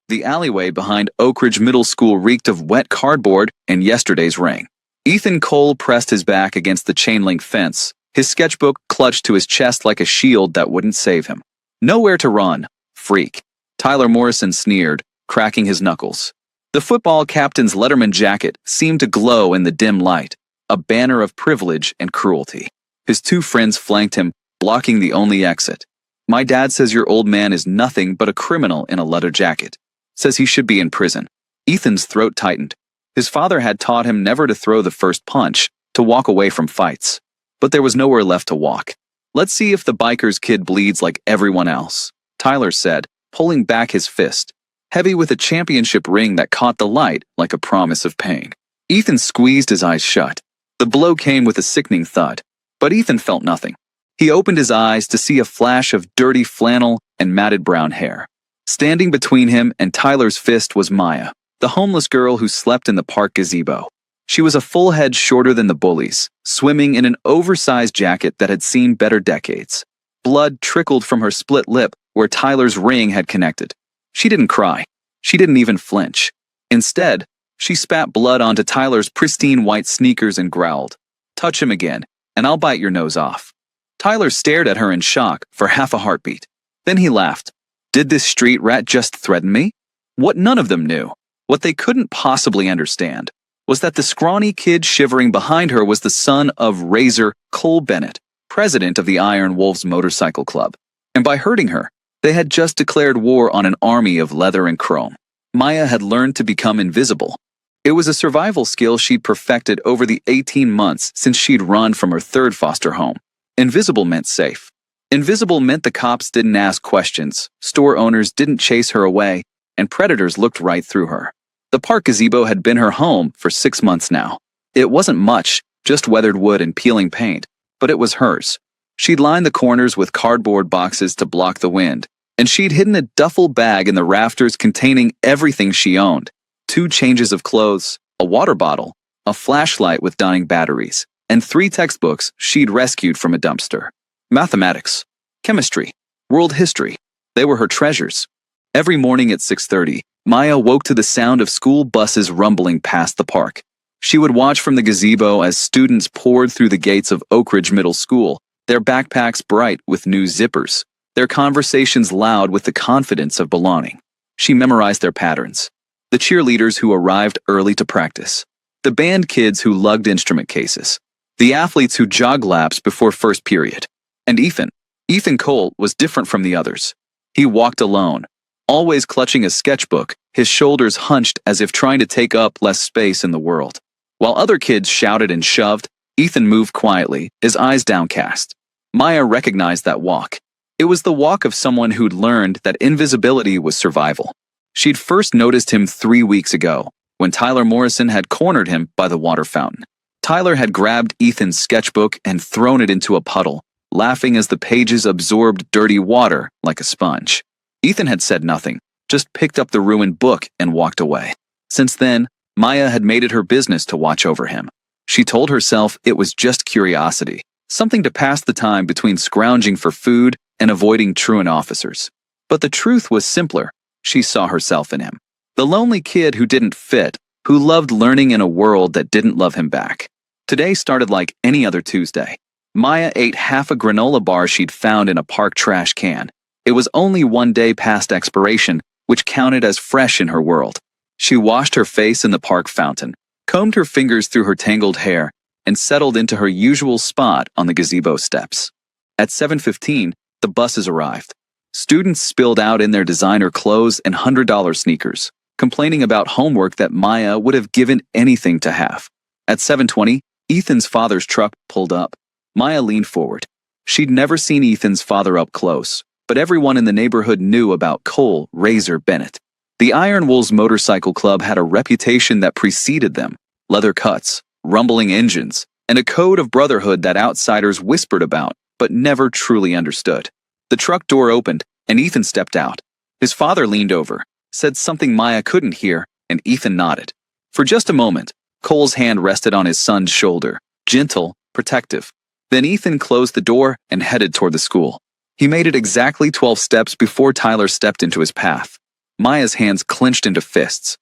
The alleyway behind Oak Ridge Middle School reeked of wet cardboard and yesterday's rain. Ethan Cole pressed his back against the chain-link fence, his sketchbook clutched to his chest like a shield that wouldn't save him. Nowhere to run, freak. Tyler Morrison sneered, cracking his knuckles. The football captain's Letterman jacket seemed to glow in the dim light, a banner of privilege and cruelty. His two friends flanked him, blocking the only exit. My dad says your old man is nothing but a criminal in a leather jacket. Says he should be in prison. Ethan's throat tightened. His father had taught him never to throw the first punch, to walk away from fights. But there was nowhere left to walk. Let's see if the biker's kid bleeds like everyone else, Tyler said, pulling back his fist, heavy with a championship ring that caught the light like a promise of pain. Ethan squeezed his eyes shut. The blow came with a sickening thud, but Ethan felt nothing. He opened his eyes to see a flash of dirty flannel and matted brown hair. Standing between him and Tyler's fist was Maya, the homeless girl who slept in the park gazebo. She was a full head shorter than the Bullies, swimming in an oversized jacket that had seen better decades. Blood trickled from her split lip where Tyler's ring had connected. She didn't cry. She didn't even flinch. Instead, she spat blood onto Tyler's pristine white sneakers and growled, "Touch him again, and I'll bite your nose off." Tyler stared at her in shock for half a heartbeat. Then he laughed. Did this street rat just threaten me? What none of them knew, what they couldn't possibly understand, was that the scrawny kid shivering behind her was the son of Razor Cole Bennett, president of the Iron Wolves Motorcycle Club. And by hurting her, they had just declared war on an army of leather and chrome. Maya had learned to become invisible. It was a survival skill she'd perfected over the 18 months since she'd run from her third foster home. Invisible meant safe. Invisible meant the cops didn't ask questions, store owners didn't chase her away, and predators looked right through her. The park gazebo had been her home for 6 months now. It wasn't much, just weathered wood and peeling paint, but it was hers. She'd lined the corners with cardboard boxes to block the wind, and she'd hidden a duffel bag in the rafters containing everything she owned: 2 changes of clothes, a water bottle, a flashlight with dying batteries, and 3 textbooks she'd rescued from a dumpster. Mathematics, chemistry, world history, they were her treasures. Every morning at 6:30, Maya woke to the sound of school buses rumbling past the park. She would watch from the gazebo as students poured through the gates of Oak Ridge Middle School, their backpacks bright with new zippers, their conversations loud with the confidence of belonging. She memorized their patterns. The cheerleaders who arrived early to practice, the band kids who lugged instrument cases, the athletes who jogged laps before first period. And Ethan Cole was different from the others. He walked alone, always clutching a sketchbook, his shoulders hunched as if trying to take up less space in the world. While other kids shouted and shoved, Ethan moved quietly, his eyes downcast. Maya recognized that walk. It was the walk of someone who'd learned that invisibility was survival. She'd first noticed him 3 weeks ago, when Tyler Morrison had cornered him by the water fountain. Tyler had grabbed Ethan's sketchbook and thrown it into a puddle, laughing as the pages absorbed dirty water like a sponge. Ethan had said nothing, just picked up the ruined book and walked away. Since then, Maya had made it her business to watch over him. She told herself it was just curiosity, something to pass the time between scrounging for food and avoiding truant officers. But the truth was simpler. She saw herself in him. The lonely kid who didn't fit, who loved learning in a world that didn't love him back. Today started like any other Tuesday. Maya ate half a granola bar she'd found in a park trash can. It was only 1 day past expiration, which counted as fresh in her world. She washed her face in the park fountain, combed her fingers through her tangled hair, and settled into her usual spot on the gazebo steps. At 7:15, the buses arrived. Students spilled out in their designer clothes and $100 sneakers, complaining about homework that Maya would have given anything to have. At 7:20, Ethan's father's truck pulled up. Maya leaned forward. She'd never seen Ethan's father up close, but everyone in the neighborhood knew about Cole Razor Bennett. The Iron Wolves Motorcycle Club had a reputation that preceded them: leather cuts, rumbling engines, and a code of brotherhood that outsiders whispered about but never truly understood. The truck door opened, and Ethan stepped out. His father leaned over, said something Maya couldn't hear, and Ethan nodded. For just a moment, Cole's hand rested on his son's shoulder, gentle, protective. Then Ethan closed the door and headed toward the school. He made it exactly 12 steps before Tyler stepped into his path. Maya's hands clenched into fists.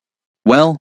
Well,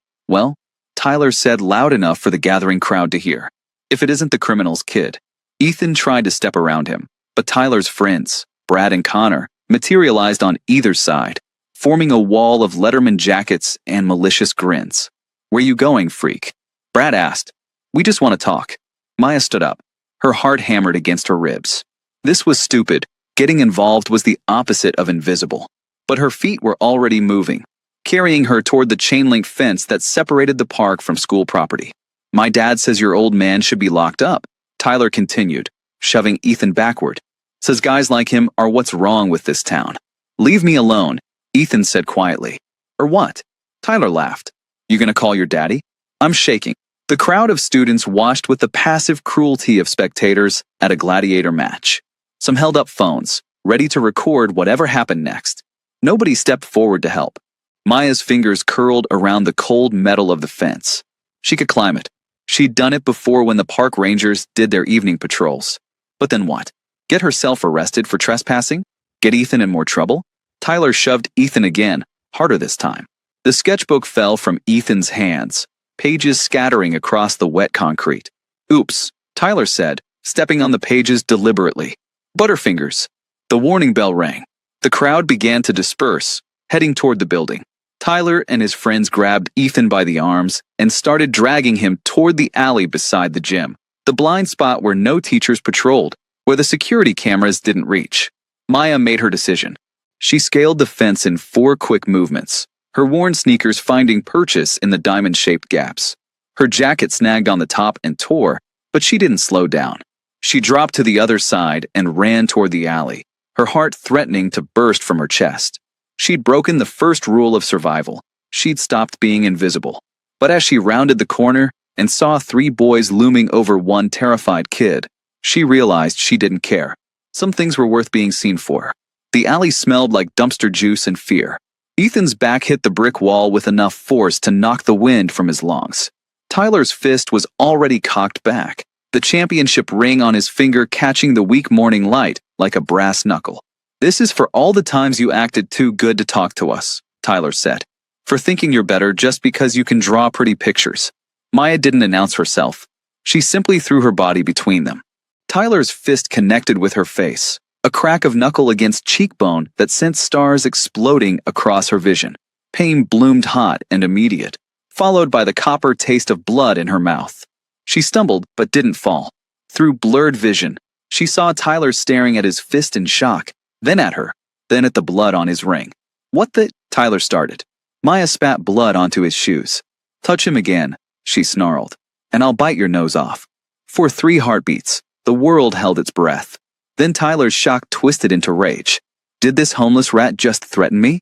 Tyler said loud enough for the gathering crowd to hear. If it isn't the criminal's kid. Ethan tried to step around him, but Tyler's friends, Brad and Connor, materialized on either side, forming a wall of Letterman jackets and malicious grins. Where you going, freak? Brad asked. We just want to talk. Maya stood up, her heart hammered against her ribs. This was stupid. Getting involved was the opposite of invisible. But her feet were already moving, carrying her toward the chain-link fence that separated the park from school property. My dad says your old man should be locked up, Tyler continued, shoving Ethan backward. Says guys like him are what's wrong with this town. Leave me alone, Ethan said quietly. Or what? Tyler laughed. You gonna call your daddy? I'm shaking. The crowd of students watched with the passive cruelty of spectators at a gladiator match. Some held up phones, ready to record whatever happened next. Nobody stepped forward to help. Maya's fingers curled around the cold metal of the fence. She could climb it. She'd done it before when the park rangers did their evening patrols. But then what? Get herself arrested for trespassing? Get Ethan in more trouble? Tyler shoved Ethan again, harder this time. The sketchbook fell from Ethan's hands, pages scattering across the wet concrete. Oops, Tyler said, stepping on the pages deliberately. Butterfingers. The warning bell rang. The crowd began to disperse, heading toward the building. Tyler and his friends grabbed Ethan by the arms and started dragging him toward the alley beside the gym, the blind spot where no teachers patrolled, where the security cameras didn't reach. Maya made her decision. She scaled the fence in 4 quick movements, her worn sneakers finding purchase in the diamond-shaped gaps. Her jacket snagged on the top and tore, but she didn't slow down. She dropped to the other side and ran toward the alley, her heart threatening to burst from her chest. She'd broken the first rule of survival. She'd stopped being invisible. But as she rounded the corner and saw 3 boys looming over one terrified kid, she realized she didn't care. Some things were worth being seen for. The alley smelled like dumpster juice and fear. Ethan's back hit the brick wall with enough force to knock the wind from his lungs. Tyler's fist was already cocked back, the championship ring on his finger catching the weak morning light like a brass knuckle. This is for all the times you acted too good to talk to us, Tyler said. For thinking you're better just because you can draw pretty pictures. Maya didn't announce herself. She simply threw her body between them. Tyler's fist connected with her face, a crack of knuckle against cheekbone that sent stars exploding across her vision. Pain bloomed hot and immediate, followed by the copper taste of blood in her mouth. She stumbled but didn't fall. Through blurred vision, she saw Tyler staring at his fist in shock, then at her, then at the blood on his ring. What the? Tyler started. Maya spat blood onto his shoes. Touch him again, she snarled, and I'll bite your nose off. For 3 heartbeats, the world held its breath. Then Tyler's shock twisted into rage. Did this homeless rat just threaten me?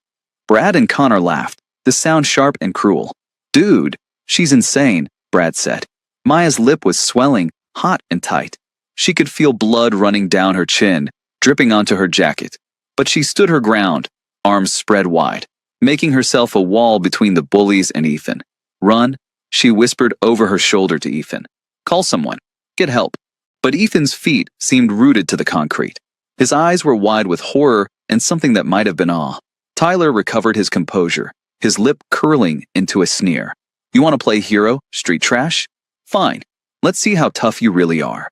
Brad and Connor laughed, the sound sharp and cruel. Dude, she's insane, Brad said. Maya's lip was swelling, hot and tight. She could feel blood running down her chin, dripping onto her jacket. But she stood her ground, arms spread wide, making herself a wall between the bullies and Ethan. Run, she whispered over her shoulder to Ethan. Call someone. Get help. But Ethan's feet seemed rooted to the concrete. His eyes were wide with horror and something that might have been awe. Tyler recovered his composure, his lip curling into a sneer. You want to play hero, street trash? Fine. Let's see how tough you really are.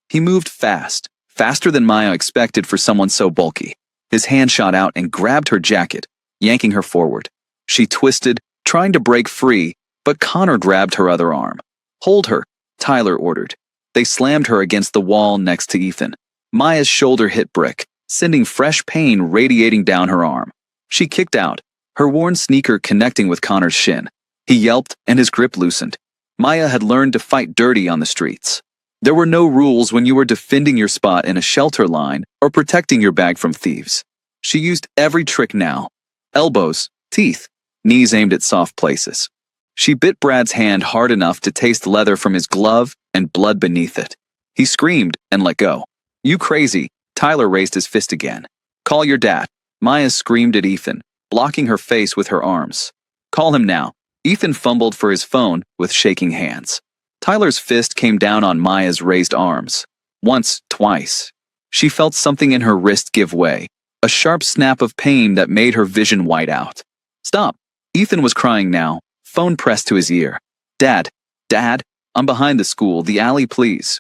He moved fast, faster than Maya expected for someone so bulky. His hand shot out and grabbed her jacket, yanking her forward. She twisted, trying to break free, but Connor grabbed her other arm. Hold her, Tyler ordered. They slammed her against the wall next to Ethan. Maya's shoulder hit brick, sending fresh pain radiating down her arm. She kicked out, her worn sneaker connecting with Connor's shin. He yelped and his grip loosened. Maya had learned to fight dirty on the streets. There were no rules when you were defending your spot in a shelter line or protecting your bag from thieves. She used every trick now. Elbows, teeth, knees aimed at soft places. She bit Brad's hand hard enough to taste leather from his glove and blood beneath it. He screamed and let go. You crazy, Tyler raised his fist again. Call your dad. Maya screamed at Ethan, blocking her face with her arms. Call him now. Ethan fumbled for his phone with shaking hands. Tyler's fist came down on Maya's raised arms. Once, twice. She felt something in her wrist give way, a sharp snap of pain that made her vision white out. Stop. Ethan was crying now, phone pressed to his ear. Dad, Dad, I'm behind the school, the alley, please.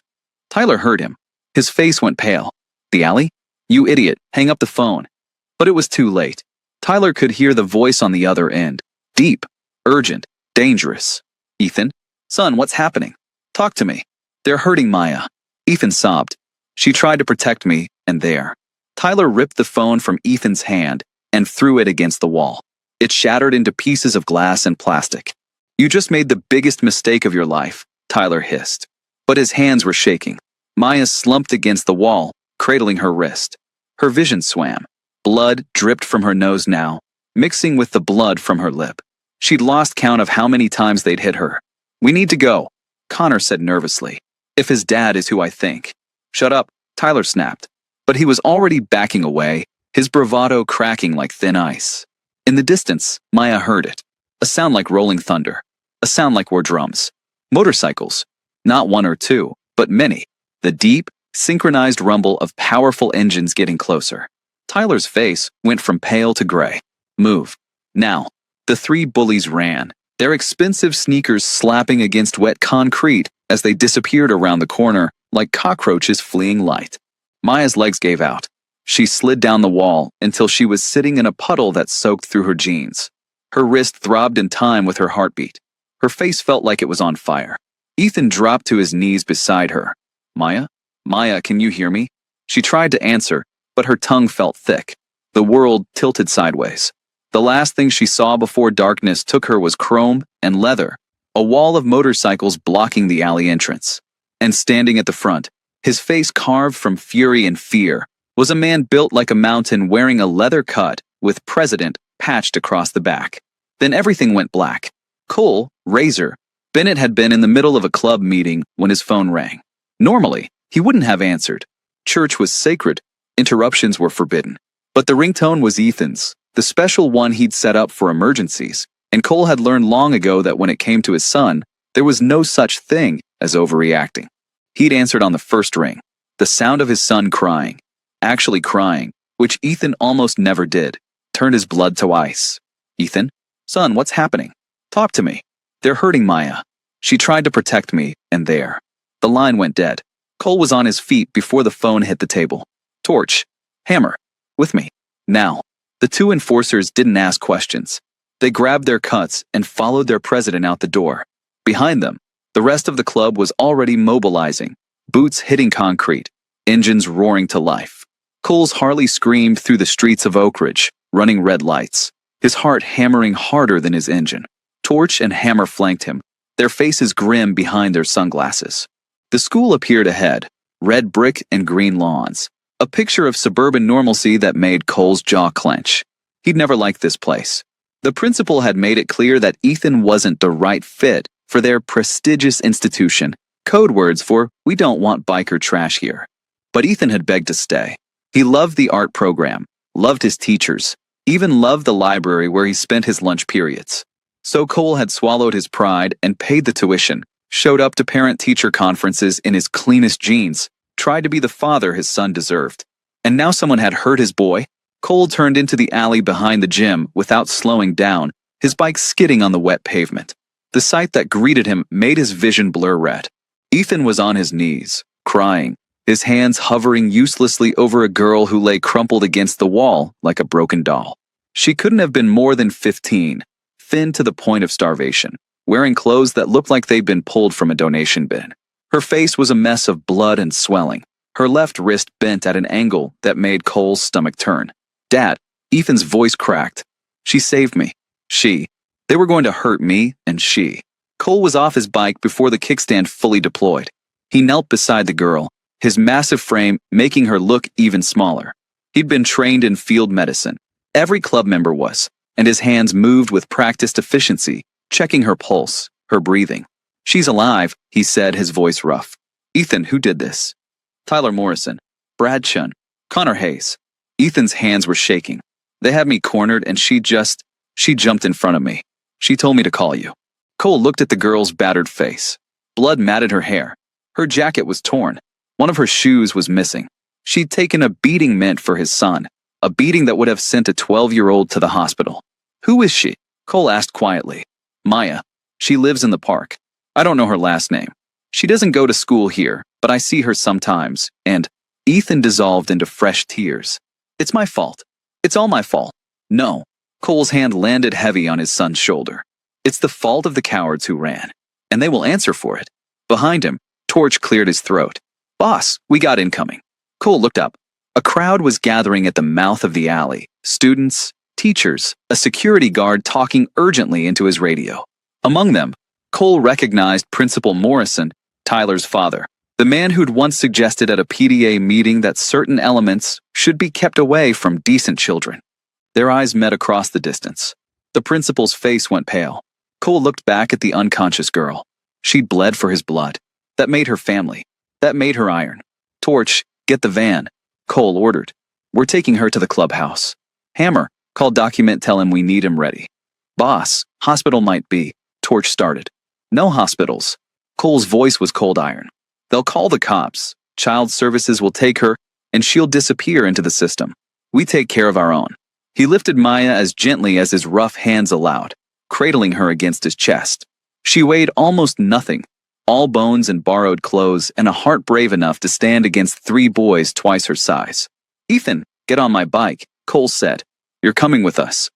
Tyler heard him. His face went pale. The alley? You idiot, hang up the phone. But it was too late. Tyler could hear the voice on the other end. Deep, urgent, dangerous. Ethan? Son, what's happening? Talk to me. They're hurting Maya. Ethan sobbed. She tried to protect me, and there. Tyler ripped the phone from Ethan's hand and threw it against the wall. It shattered into pieces of glass and plastic. You just made the biggest mistake of your life, Tyler hissed. But his hands were shaking. Maya slumped against the wall, cradling her wrist. Her vision swam. Blood dripped from her nose now, mixing with the blood from her lip. She'd lost count of how many times they'd hit her. We need to go, Connor said nervously. If his dad is who I think. Shut up, Tyler snapped. But he was already backing away, his bravado cracking like thin ice. In the distance, Maya heard it. A sound like rolling thunder. A sound like war drums. Motorcycles. Not one or two, but many. The deep, synchronized rumble of powerful engines getting closer. Tyler's face went from pale to gray. Move. Now. The three bullies ran, their expensive sneakers slapping against wet concrete as they disappeared around the corner like cockroaches fleeing light. Maya's legs gave out. She slid down the wall until she was sitting in a puddle that soaked through her jeans. Her wrist throbbed in time with her heartbeat. Her face felt like it was on fire. Ethan dropped to his knees beside her. Maya? Maya, can you hear me? She tried to answer, but her tongue felt thick. The world tilted sideways. The last thing she saw before darkness took her was chrome and leather, a wall of motorcycles blocking the alley entrance. And standing at the front, his face carved from fury and fear, was a man built like a mountain wearing a leather cut with President patched across the back. Then everything went black. Cole, Razor, Bennett had been in the middle of a club meeting when his phone rang. Normally, he wouldn't have answered. Church was sacred. Interruptions were forbidden. But the ringtone was Ethan's, the special one he'd set up for emergencies, and Cole had learned long ago that when it came to his son, there was no such thing as overreacting. He'd answered on the first ring, the sound of his son crying, actually crying, which Ethan almost never did, turned his blood to ice. Ethan? Son, what's happening? Talk to me. They're hurting Maya. She tried to protect me, and there. The line went dead. Cole was on his feet before the phone hit the table. Torch. Hammer. With me. Now. The two enforcers didn't ask questions. They grabbed their cuts and followed their president out the door. Behind them, the rest of the club was already mobilizing, boots hitting concrete, engines roaring to life. Cole's Harley screamed through the streets of Oak Ridge, running red lights, his heart hammering harder than his engine. Torch and Hammer flanked him, their faces grim behind their sunglasses. The school appeared ahead, red brick and green lawns, a picture of suburban normalcy that made Cole's jaw clench. He'd never liked this place. The principal had made it clear that Ethan wasn't the right fit for their prestigious institution, code words for, "We don't want biker trash here." But Ethan had begged to stay. He loved the art program, loved his teachers, even loved the library where he spent his lunch periods. So Cole had swallowed his pride and paid the tuition, showed up to parent-teacher conferences in his cleanest jeans, tried to be the father his son deserved. And now someone had hurt his boy? Cole turned into the alley behind the gym without slowing down, his bike skidding on the wet pavement. The sight that greeted him made his vision blur red. Ethan was on his knees, crying, his hands hovering uselessly over a girl who lay crumpled against the wall like a broken doll. She couldn't have been more than 15, thin to the point of starvation, wearing clothes that looked like they'd been pulled from a donation bin. Her face was a mess of blood and swelling, her left wrist bent at an angle that made Cole's stomach turn. Dad, Ethan's voice cracked. She saved me. They were going to hurt me and she. Cole was off his bike before the kickstand fully deployed. He knelt beside the girl, his massive frame making her look even smaller. He'd been trained in field medicine. Every club member was, and his hands moved with practiced efficiency, checking her pulse, her breathing. She's alive, he said, his voice rough. Ethan, who did this? Tyler Morrison, Brad Chun, Connor Hayes. Ethan's hands were shaking. They had me cornered and she jumped in front of me. She told me to call you. Cole looked at the girl's battered face. Blood matted her hair. Her jacket was torn. One of her shoes was missing. She'd taken a beating meant for his son, a beating that would have sent a 12-year-old to the hospital. Who is she? Cole asked quietly. Maya. She lives in the park. I don't know her last name. She doesn't go to school here, but I see her sometimes, and Ethan dissolved into fresh tears. It's my fault. It's all my fault. No. Cole's hand landed heavy on his son's shoulder. It's the fault of the cowards who ran, and they will answer for it. Behind him, Torch cleared his throat. Boss, we got incoming. Cole looked up. A crowd was gathering at the mouth of the alley. Students, teachers, a security guard talking urgently into his radio. Among them, Cole recognized Principal Morrison, Tyler's father, the man who'd once suggested at a PTA meeting that certain elements should be kept away from decent children. Their eyes met across the distance. The principal's face went pale. Cole looked back at the unconscious girl. She'd bled for his blood. That made her family. That made her iron. Torch, get the van, Cole ordered. We're taking her to the clubhouse. Hammer, call document, tell him we need him ready. Boss, hospital might be. Torch started. No hospitals. Cole's voice was cold iron. They'll call the cops. Child services will take her, and she'll disappear into the system. We take care of our own. He lifted Maya as gently as his rough hands allowed, cradling her against his chest. She weighed almost nothing, all bones and borrowed clothes, and a heart brave enough to stand against 3 boys twice her size. Ethan, get on my bike, Cole said. You're coming with us.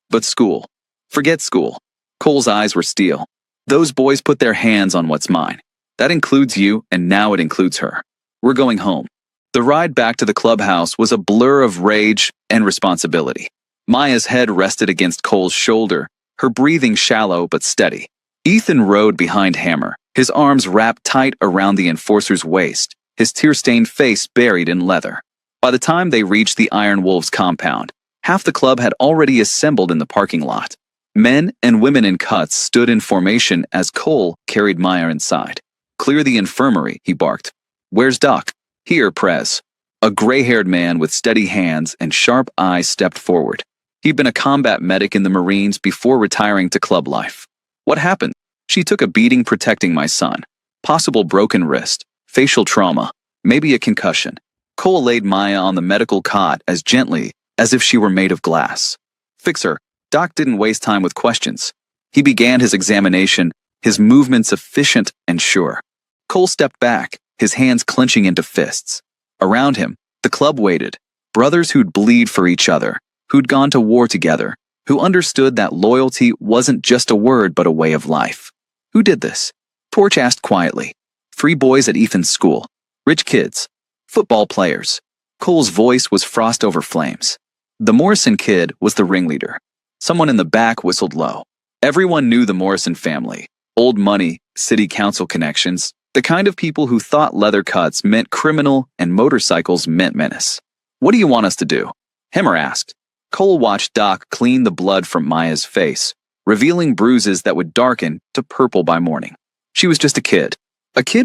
But school. Forget school. Cole's eyes were steel. Those boys put their hands on what's mine. That includes you, and now it includes her. We're going home. The ride back to the clubhouse was a blur of rage and responsibility. Maya's head rested against Cole's shoulder, her breathing shallow but steady. Ethan rode behind Hammer, his arms wrapped tight around the enforcer's waist, his tear-stained face buried in leather. By the time they reached the Iron Wolves compound, half the club had already assembled in the parking lot. Men and women in cuts stood in formation as Cole carried Maya inside. Clear the infirmary, he barked. Where's Doc? Here, Prez. A gray-haired man with steady hands and sharp eyes stepped forward. He'd been a combat medic in the Marines before retiring to club life. What happened? She took a beating protecting my son. Possible broken wrist, facial trauma, maybe a concussion. Cole laid Maya on the medical cot as gently as if she were made of glass. Fix her. Doc didn't waste time with questions. He began his examination, his movements efficient and sure. Cole stepped back, his hands clenching into fists. Around him, the club waited. Brothers who'd bleed for each other, who'd gone to war together, who understood that loyalty wasn't just a word but a way of life. Who did this? Torch asked quietly. 3 boys at Ethan's school. Rich kids. Football players. Cole's voice was frost over flames. The Morrison kid was the ringleader. Someone in the back whistled low. Everyone knew the Morrison family. Old money, city council connections, the kind of people who thought leather cuts meant criminal and motorcycles meant menace. What do you want us to do? Hammer asked. Cole watched Doc clean the blood from Maya's face, revealing bruises that would darken to purple by morning. She was just a kid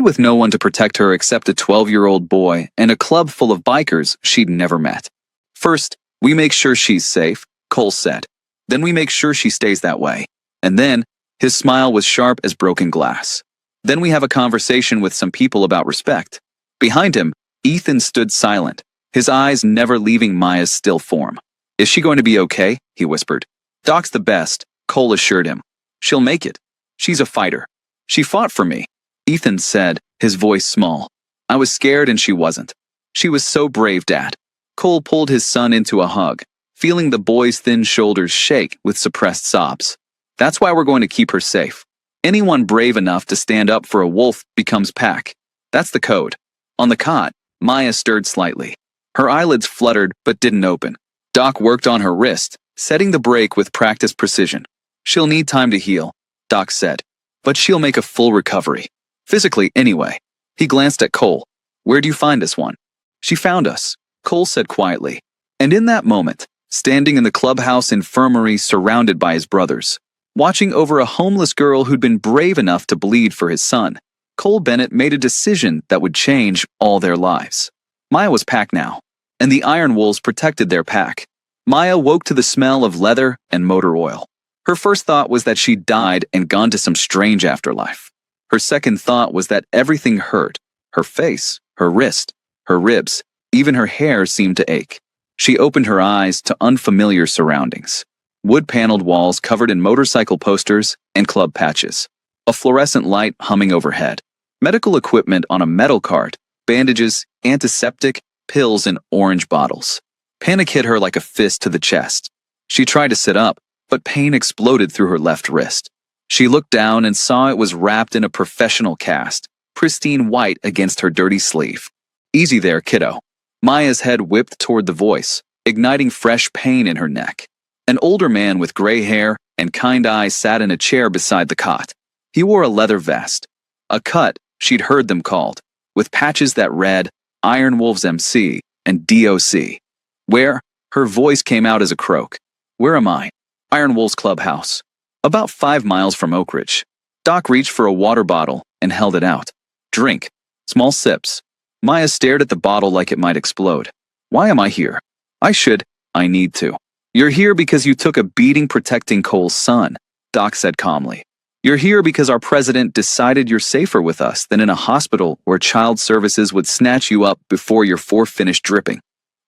with no one to protect her except a 12-year-old boy and a club full of bikers she'd never met. First, we make sure she's safe, Cole said. Then we make sure she stays that way. And then, his smile was sharp as broken glass. Then we have a conversation with some people about respect. Behind him, Ethan stood silent, his eyes never leaving Maya's still form. Is she going to be okay? He whispered. Doc's the best, Cole assured him. She'll make it. She's a fighter. She fought for me, Ethan said, his voice small. I was scared and she wasn't. She was so brave, Dad. Cole pulled his son into a hug, feeling the boy's thin shoulders shake with suppressed sobs. That's why we're going to keep her safe. Anyone brave enough to stand up for a wolf becomes pack. That's the code. On the cot, Maya stirred slightly. Her eyelids fluttered but didn't open. Doc worked on her wrist, setting the break with practiced precision. She'll need time to heal, Doc said. But she'll make a full recovery. Physically, anyway. He glanced at Cole. Where do you find this one? She found us, Cole said quietly. And in that moment, standing in the clubhouse infirmary surrounded by his brothers, watching over a homeless girl who'd been brave enough to bleed for his son, Cole Bennett made a decision that would change all their lives. Maya was packed now, and the Iron Wolves protected their pack. Maya woke to the smell of leather and motor oil. Her first thought was that she'd died and gone to some strange afterlife. Her second thought was that everything hurt. Her face, her wrist, her ribs, even her hair seemed to ache. She opened her eyes to unfamiliar surroundings. wood-paneled walls covered in motorcycle posters and club patches. A fluorescent light humming overhead. Medical equipment on a metal cart, bandages, antiseptic, pills in orange bottles. Panic hit her like a fist to the chest. She tried to sit up, but pain exploded through her left wrist. She looked down and saw it was wrapped in a professional cast, pristine white against her dirty sleeve. Easy there, kiddo. Maya's head whipped toward the voice, igniting fresh pain in her neck. An older man with gray hair and kind eyes sat in a chair beside the cot. He wore a leather vest. A cut she'd heard them called, with patches that read Iron Wolves MC and DOC. Where? Her voice came out as a croak. Where am I? Iron Wolves Clubhouse. About 5 miles from Oak Ridge. Doc reached for a water bottle and held it out. Drink. Small sips. Maya stared at the bottle like it might explode. Why am I here? I need to. You're here because you took a beating protecting Cole's son, Doc said calmly. You're here because our president decided you're safer with us than in a hospital where child services would snatch you up before your fore finished dripping.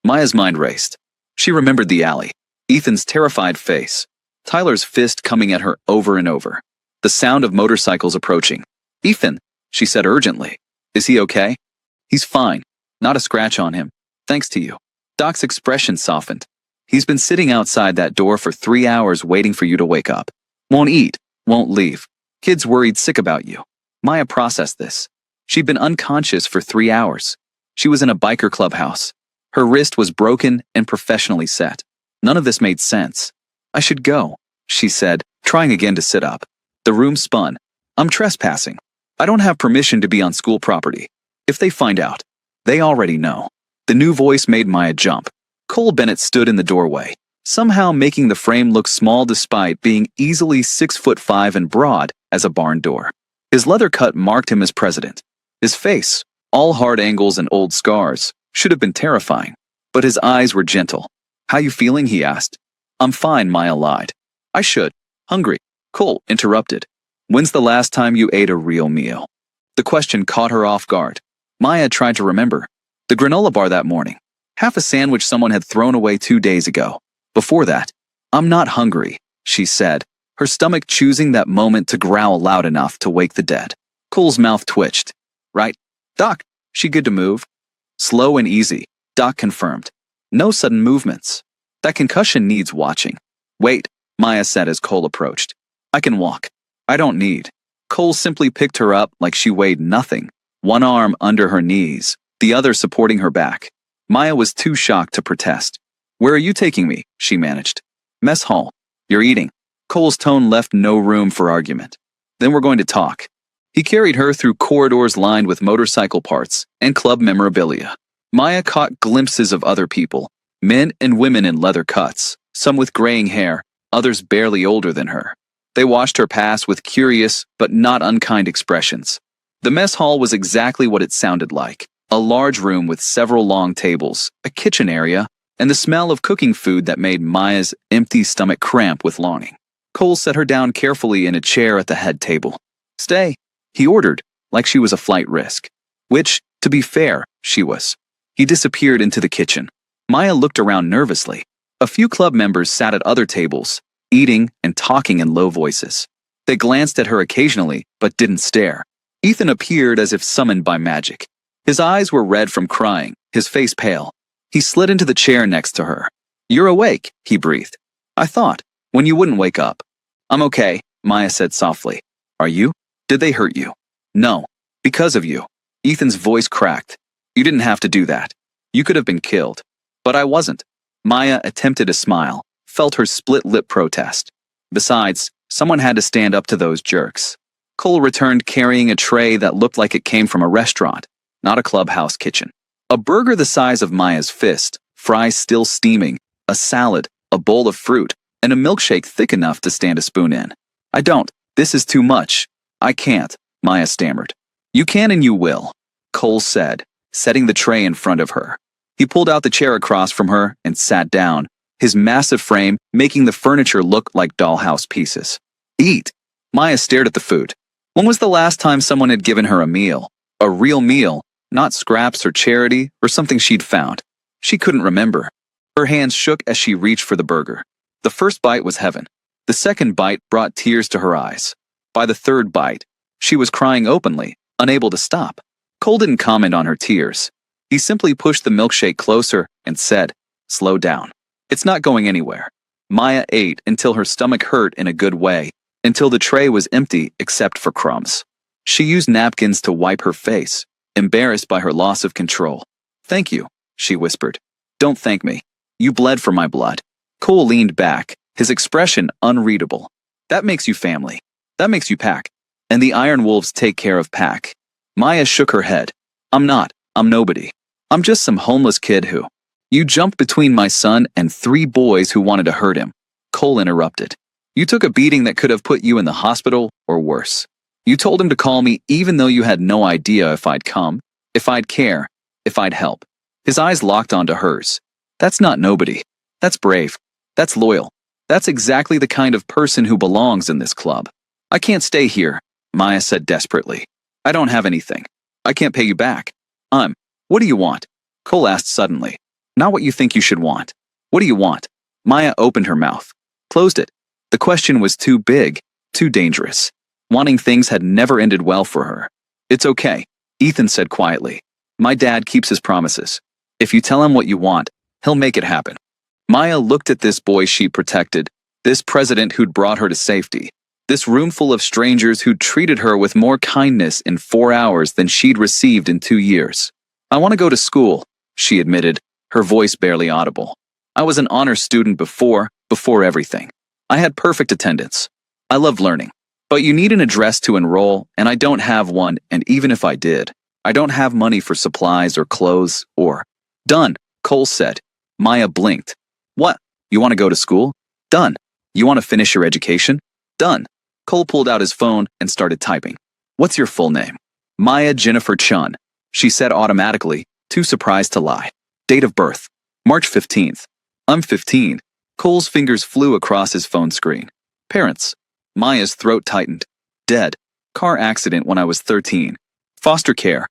Maya's mind raced. She remembered the alley, Ethan's terrified face, Tyler's fist coming at her over and over, the sound of motorcycles approaching. Ethan, she said urgently. Is he okay? He's fine. Not a scratch on him. Thanks to you. Doc's expression softened. He's been sitting outside that door for 3 hours waiting for you to wake up. Won't eat, won't leave. Kid's worried sick about you. Maya processed this. She'd been unconscious for 3 hours. She was in a biker clubhouse. Her wrist was broken and professionally set. None of this made sense. I should go, she said, trying again to sit up. The room spun. I'm trespassing. I don't have permission to be on school property. If they find out, they already know. The new voice made Maya jump. Cole Bennett stood in the doorway, somehow making the frame look small despite being easily 6'5" and broad as a barn door. His leather cut marked him as president. His face, all hard angles and old scars, should have been terrifying, but his eyes were gentle. How you feeling? He asked. I'm fine, Maya lied. I should. Hungry. Cole interrupted. When's the last time you ate a real meal? The question caught her off guard. Maya tried to remember. The granola bar that morning. Half a sandwich someone had thrown away 2 days ago. Before that, I'm not hungry, she said, her stomach choosing that moment to growl loud enough to wake the dead. Cole's mouth twitched. Right? Doc, she good to move? Slow and easy, Doc confirmed. No sudden movements. That concussion needs watching. Wait, Maya said as Cole approached. I can walk. I don't need. Cole simply picked her up like she weighed nothing, one arm under her knees, the other supporting her back. Maya was too shocked to protest. Where are you taking me? She managed. Mess hall. You're eating. Cole's tone left no room for argument. Then we're going to talk. He carried her through corridors lined with motorcycle parts and club memorabilia. Maya caught glimpses of other people, men and women in leather cuts, some with graying hair, others barely older than her. They watched her pass with curious but not unkind expressions. The mess hall was exactly what it sounded like. A large room with several long tables, a kitchen area, and the smell of cooking food that made Maya's empty stomach cramp with longing. Cole set her down carefully in a chair at the head table. Stay, he ordered, like she was a flight risk. Which, to be fair, she was. He disappeared into the kitchen. Maya looked around nervously. A few club members sat at other tables, eating and talking in low voices. They glanced at her occasionally, but didn't stare. Ethan appeared as if summoned by magic. His eyes were red from crying, his face pale. He slid into the chair next to her. You're awake, he breathed. I thought, when you wouldn't wake up. I'm okay, Maya said softly. Are you? Did they hurt you? No, because of you. Ethan's voice cracked. You didn't have to do that. You could have been killed. But I wasn't. Maya attempted a smile, felt her split lip protest. Besides, someone had to stand up to those jerks. Cole returned carrying a tray that looked like it came from a restaurant, not a clubhouse kitchen. A burger the size of Maya's fist, fries still steaming, a salad, a bowl of fruit, and a milkshake thick enough to stand a spoon in. I don't. This is too much. I can't, Maya stammered. You can and you will, Cole said, setting the tray in front of her. He pulled out the chair across from her and sat down, his massive frame making the furniture look like dollhouse pieces. Eat. Maya stared at the food. When was the last time someone had given her a meal? A real meal, not scraps or charity or something she'd found. She couldn't remember. Her hands shook as she reached for the burger. The first bite was heaven. The second bite brought tears to her eyes. By the third bite, she was crying openly, unable to stop. Cole didn't comment on her tears. He simply pushed the milkshake closer and said, "Slow down. It's not going anywhere." Maya ate until her stomach hurt in a good way, until the tray was empty except for crumbs. She used napkins to wipe her face, embarrassed by her loss of control. "Thank you," she whispered. "Don't thank me. You bled for my blood." Cole leaned back, his expression unreadable. "That makes you family. That makes you Pack. And the Iron Wolves take care of Pack." Maya shook her head. "I'm not. I'm nobody. I'm just some homeless kid who—" "You jumped between my son and 3 boys who wanted to hurt him," Cole interrupted. "You took a beating that could have put you in the hospital or worse. You told him to call me even though you had no idea if I'd come, if I'd care, if I'd help." His eyes locked onto hers. "That's not nobody. That's brave. That's loyal. That's exactly the kind of person who belongs in this club." "I can't stay here," Maya said desperately. "I don't have anything. I can't pay you back. What do you want?" Cole asked suddenly. "Not what you think you should want. What do you want?" Maya opened her mouth, closed it. The question was too big, too dangerous. Wanting things had never ended well for her. "It's okay," Ethan said quietly. "My dad keeps his promises. If you tell him what you want, he'll make it happen." Maya looked at this boy she protected, this president who'd brought her to safety, this room full of strangers who'd treated her with more kindness in 4 hours than she'd received in 2 years. "I want to go to school," she admitted, her voice barely audible. "I was an honor student before everything. I had perfect attendance. I loved learning. But you need an address to enroll, and I don't have one, and even if I did, I don't have money for supplies or clothes or—" "Done," Cole said. Maya blinked. "What? You want to go to school? Done. You want to finish your education? Done." Cole pulled out his phone and started typing. "What's your full name?" "Maya Jennifer Chun," she said automatically, too surprised to lie. "Date of birth? March 15th. I'm 15. Cole's fingers flew across his phone screen. "Parents?" Maya's throat tightened. "Dead. Car accident when I was 13. Foster care.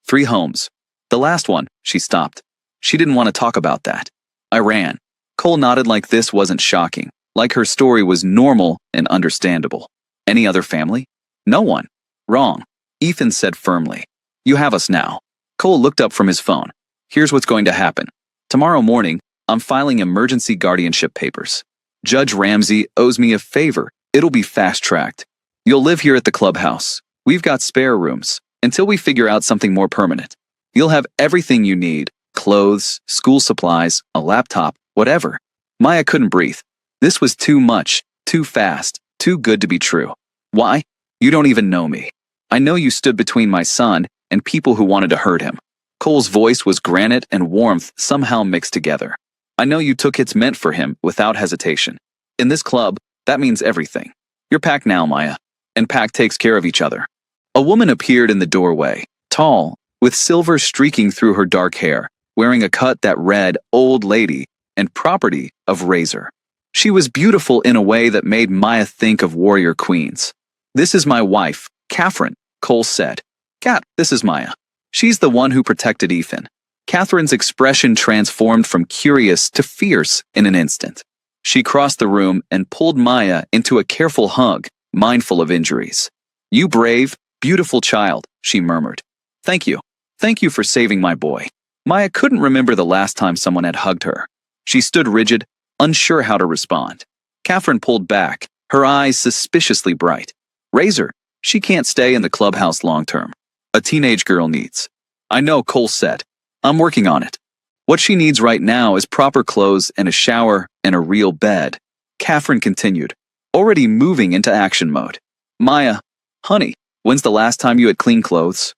3 homes. The last one," she stopped. She didn't want to talk about that. "I ran." Cole nodded like this wasn't shocking, like her story was normal and understandable. "Any other family?" "No one." "Wrong," Ethan said firmly. "You have us now." Cole looked up from his phone. "Here's what's going to happen. Tomorrow morning, I'm filing emergency guardianship papers. Judge Ramsey owes me a favor. It'll be fast-tracked. You'll live here at the clubhouse. We've got spare rooms, until we figure out something more permanent. You'll have everything you need, clothes, school supplies, a laptop, whatever." Maya couldn't breathe. This was too much, too fast, too good to be true. "Why? You don't even know me. I know you stood between my son and people who wanted to hurt him." Cole's voice was granite and warmth somehow mixed together. "I know you took hits meant for him without hesitation. In this club, that means everything. You're Pack now, Maya, and Pack takes care of each other." A woman appeared in the doorway, tall, with silver streaking through her dark hair, wearing a cut that read "Old Lady" and "Property of Razor." She was beautiful in a way that made Maya think of warrior queens. "This is my wife, Catherine," Cole said. "Cat, this is Maya. She's the one who protected Ethan." Catherine's expression transformed from curious to fierce in an instant. She crossed the room and pulled Maya into a careful hug, mindful of injuries. "You brave, beautiful child," she murmured. "Thank you. Thank you for saving my boy." Maya couldn't remember the last time someone had hugged her. She stood rigid, unsure how to respond. Catherine pulled back, her eyes suspiciously bright. "Razor, she can't stay in the clubhouse long term. A teenage girl needs—" "I know," Cole said. "I'm working on it. What she needs right now is proper clothes and a shower and a real bed." Catherine continued, already moving into action mode. "Maya, honey, when's the last time you had clean clothes?"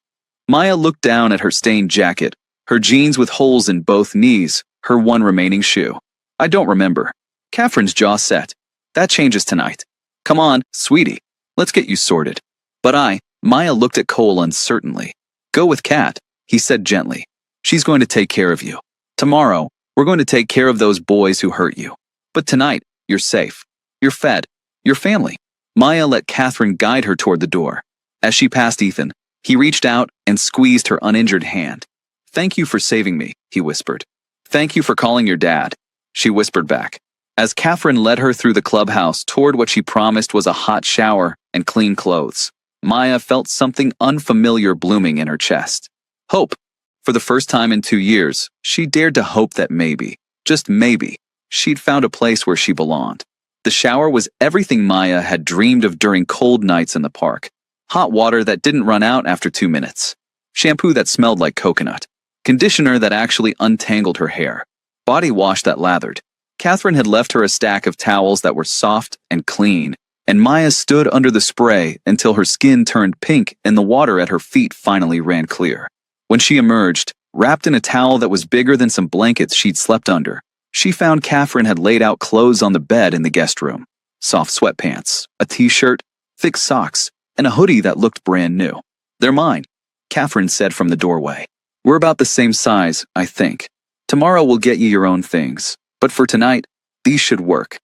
Maya looked down at her stained jacket, her jeans with holes in both knees, her one remaining shoe. "I don't remember." Catherine's jaw set. "That changes tonight. Come on, sweetie. Let's get you sorted." "But Maya looked at Cole uncertainly. "Go with Kat," he said gently. "She's going to take care of you. Tomorrow, we're going to take care of those boys who hurt you. But tonight, you're safe. You're fed. Your family." Maya let Catherine guide her toward the door. As she passed Ethan, he reached out and squeezed her uninjured hand. "Thank you for saving me," he whispered. "Thank you for calling your dad," she whispered back. As Catherine led her through the clubhouse toward what she promised was a hot shower and clean clothes, Maya felt something unfamiliar blooming in her chest. Hope. For the first time in 2 years, she dared to hope that maybe, just maybe, she'd found a place where she belonged. The shower was everything Maya had dreamed of during cold nights in the park. Hot water that didn't run out after 2 minutes. Shampoo that smelled like coconut. Conditioner that actually untangled her hair. Body wash that lathered. Catherine had left her a stack of towels that were soft and clean, and Maya stood under the spray until her skin turned pink and the water at her feet finally ran clear. When she emerged, wrapped in a towel that was bigger than some blankets she'd slept under, she found Catherine had laid out clothes on the bed in the guest room. Soft sweatpants, a t-shirt, thick socks, and a hoodie that looked brand new. "They're mine," Catherine said from the doorway. "We're about the same size, I think. Tomorrow we'll get you your own things, but for tonight, these should work."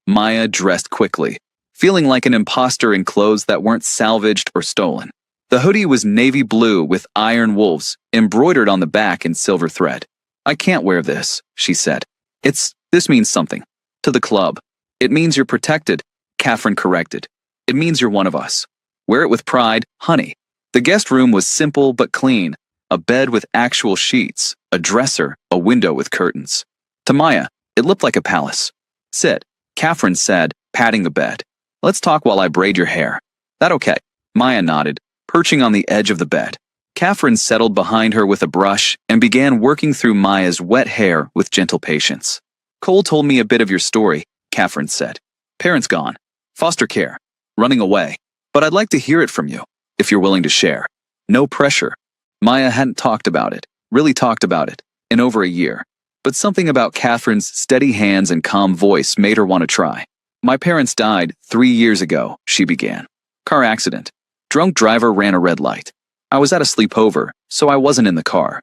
Maya dressed quickly, feeling like an imposter in clothes that weren't salvaged or stolen. The hoodie was navy blue with iron wolves embroidered on the back in silver thread. "I can't wear this," she said. This means something. To the club. It means you're protected," Catherine corrected. "It means you're one of us. Wear it with pride, honey." The guest room was simple but clean. A bed with actual sheets, a dresser, a window with curtains. To Maya, it looked like a palace. "Sit," Catherine said, patting the bed. "Let's talk while I braid your hair." "That okay?" Maya nodded, perching on the edge of the bed. Catherine settled behind her with a brush and began working through Maya's wet hair with gentle patience. "Cole told me a bit of your story," Catherine said. "Parents gone. Foster care. Running away. But I'd like to hear it from you, if you're willing to share. No pressure." Maya hadn't really talked about it, in over a year. But something about Catherine's steady hands and calm voice made her want to try. "My parents died 3 years ago," she began. "Car accident. Drunk driver ran a red light. I was at a sleepover, so I wasn't in the car."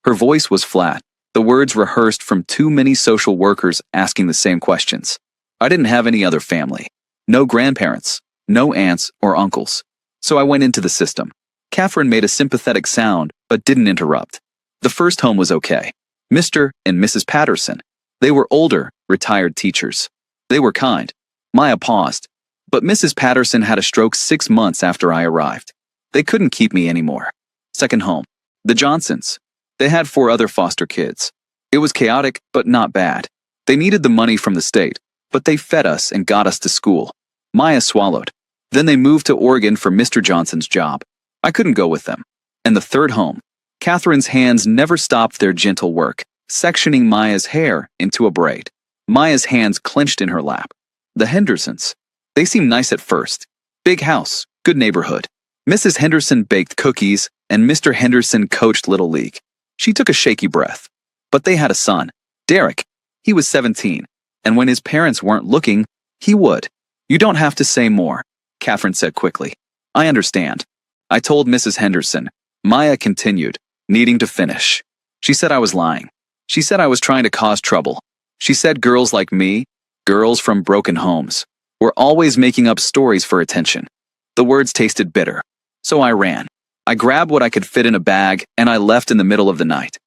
Her voice was flat, the words rehearsed from too many social workers asking the same questions. "I didn't have any other family. No grandparents, no aunts or uncles. So I went into the system." Catherine made a sympathetic sound, but didn't interrupt. "The first home was okay. Mr. and Mrs. Patterson. They were older, retired teachers. They were kind." Maya paused. "But Mrs. Patterson had a stroke 6 months after I arrived. They couldn't keep me anymore." Second home. The Johnsons. They had 4 other foster kids. It was chaotic, but not bad. They needed the money from the state, but they fed us and got us to school." Maya swallowed. "Then they moved to Oregon for Mr. Johnson's job. I couldn't go with them." And the third home. Catherine's hands never stopped their gentle work, sectioning Maya's hair into a braid. Maya's hands clenched in her lap. "The Hendersons. They seemed nice at first. Big house, good neighborhood. Mrs. Henderson baked cookies, and Mr. Henderson coached Little League." She took a shaky breath. "But they had a son, Derek. He was 17, and when his parents weren't looking, he would." "You don't have to say more," Catherine said quickly. "I understand. I told Mrs. Henderson." Maya continued, needing to finish. "She said I was lying. She said I was trying to cause trouble. She said girls like me, girls from broken homes, were always making up stories for attention." The words tasted bitter. "So I ran. I grabbed what I could fit in a bag, and I left in the middle of the night."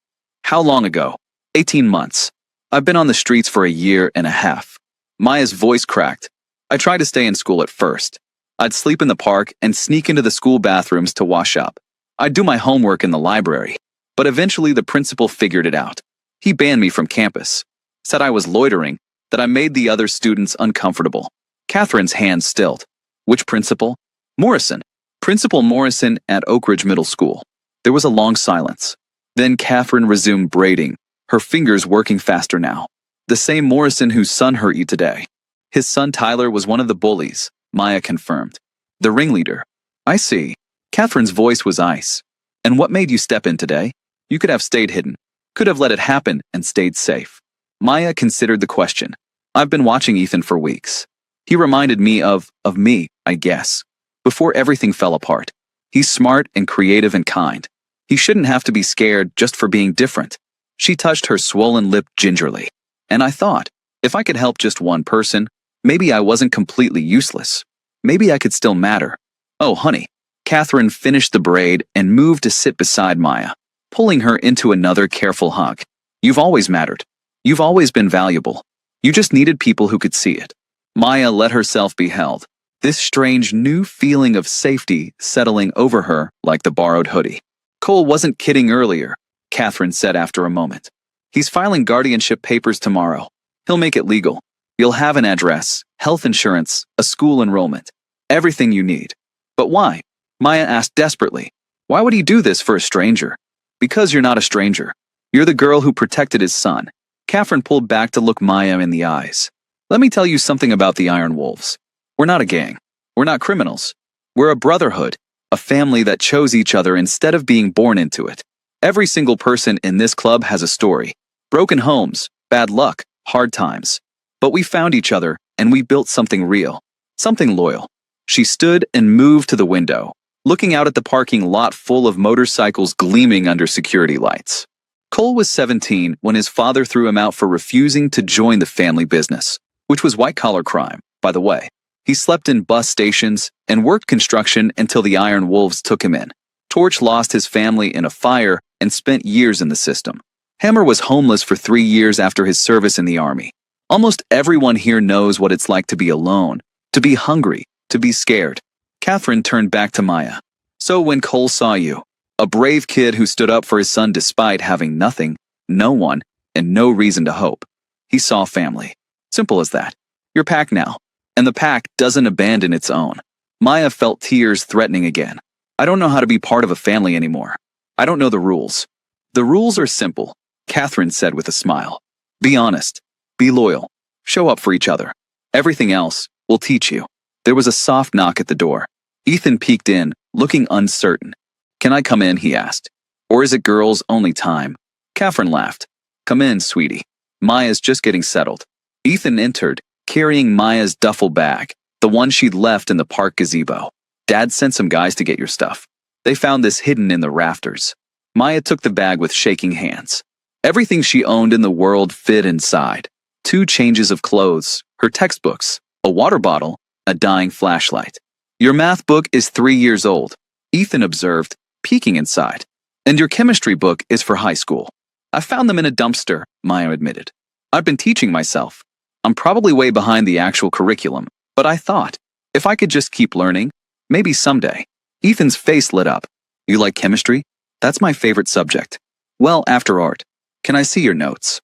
"How long ago?" 18 months. "I've been on the streets for a year and a half." Maya's voice cracked. "I tried to stay in school at first. I'd sleep in the park and sneak into the school bathrooms to wash up. I'd do my homework in the library. But eventually the principal figured it out. He banned me from campus. Said I was loitering, that I made the other students uncomfortable." Catherine's hands stilled. "Which principal?" "Morrison. Principal Morrison at Oak Ridge Middle School." There was a long silence. Then Catherine resumed braiding, her fingers working faster now. "The same Morrison whose son hurt you today." "His son Tyler was one of the bullies," Maya confirmed. "The ringleader." "I see." Catherine's voice was ice. "And what made you step in today? You could have stayed hidden. Could have let it happen and stayed safe." Maya considered the question. "I've been watching Ethan for weeks. He reminded me of me, I guess. Before everything fell apart. He's smart and creative and kind. He shouldn't have to be scared just for being different." She touched her swollen lip gingerly. "And I thought, if I could help just one person, maybe I wasn't completely useless. Maybe I could still matter." "Oh, honey." Catherine finished the braid and moved to sit beside Maya, pulling her into another careful hug. "You've always mattered. You've always been valuable. You just needed people who could see it. Maya let herself be held, this strange new feeling of safety settling over her like the borrowed hoodie. Cole wasn't kidding earlier, Catherine said after a moment. He's filing guardianship papers tomorrow. He'll make it legal. You'll have an address, health insurance, a school enrollment, everything you need. But why? Maya asked desperately. Why would he do this for a stranger? Because you're not a stranger. You're the girl who protected his son. Catherine pulled back to look Maya in the eyes. Let me tell you something about the Iron Wolves. We're not a gang. We're not criminals. We're a brotherhood, a family that chose each other instead of being born into it. Every single person in this club has a story. Broken homes, bad luck, hard times. But we found each other, and we built something real. Something loyal. She stood and moved to the window, looking out at the parking lot full of motorcycles gleaming under security lights. Cole was 17 when his father threw him out for refusing to join the family business, which was white-collar crime, by the way. He slept in bus stations and worked construction until the Iron Wolves took him in. Torch lost his family in a fire and spent years in the system. Hammer was homeless for 3 years after his service in the army. Almost everyone here knows what it's like to be alone, to be hungry, to be scared. Catherine turned back to Maya. So when Cole saw you, a brave kid who stood up for his son despite having nothing, no one, and no reason to hope, he saw family. Simple as that. You're pack now, and the pack doesn't abandon its own. Maya felt tears threatening again. I don't know how to be part of a family anymore. I don't know the rules. The rules are simple, Catherine said with a smile. Be honest. Be loyal. Show up for each other. Everything else will teach you. There was a soft knock at the door. Ethan peeked in, looking uncertain. Can I come in, he asked. Or is it girls' only time? Catherine laughed. Come in, sweetie. Maya's just getting settled. Ethan entered, carrying Maya's duffel bag, the one she'd left in the park gazebo. Dad sent some guys to get your stuff. They found this hidden in the rafters. Maya took the bag with shaking hands. Everything she owned in the world fit inside. 2 changes of clothes, her textbooks, a water bottle, a dying flashlight. Your math book is 3 years old, Ethan observed, peeking inside. And your chemistry book is for high school. I found them in a dumpster, Maya admitted. I've been teaching myself. I'm probably way behind the actual curriculum, but I thought, if I could just keep learning, maybe someday. Ethan's face lit up. You like chemistry? That's my favorite subject. Well, after art. Can I see your notes?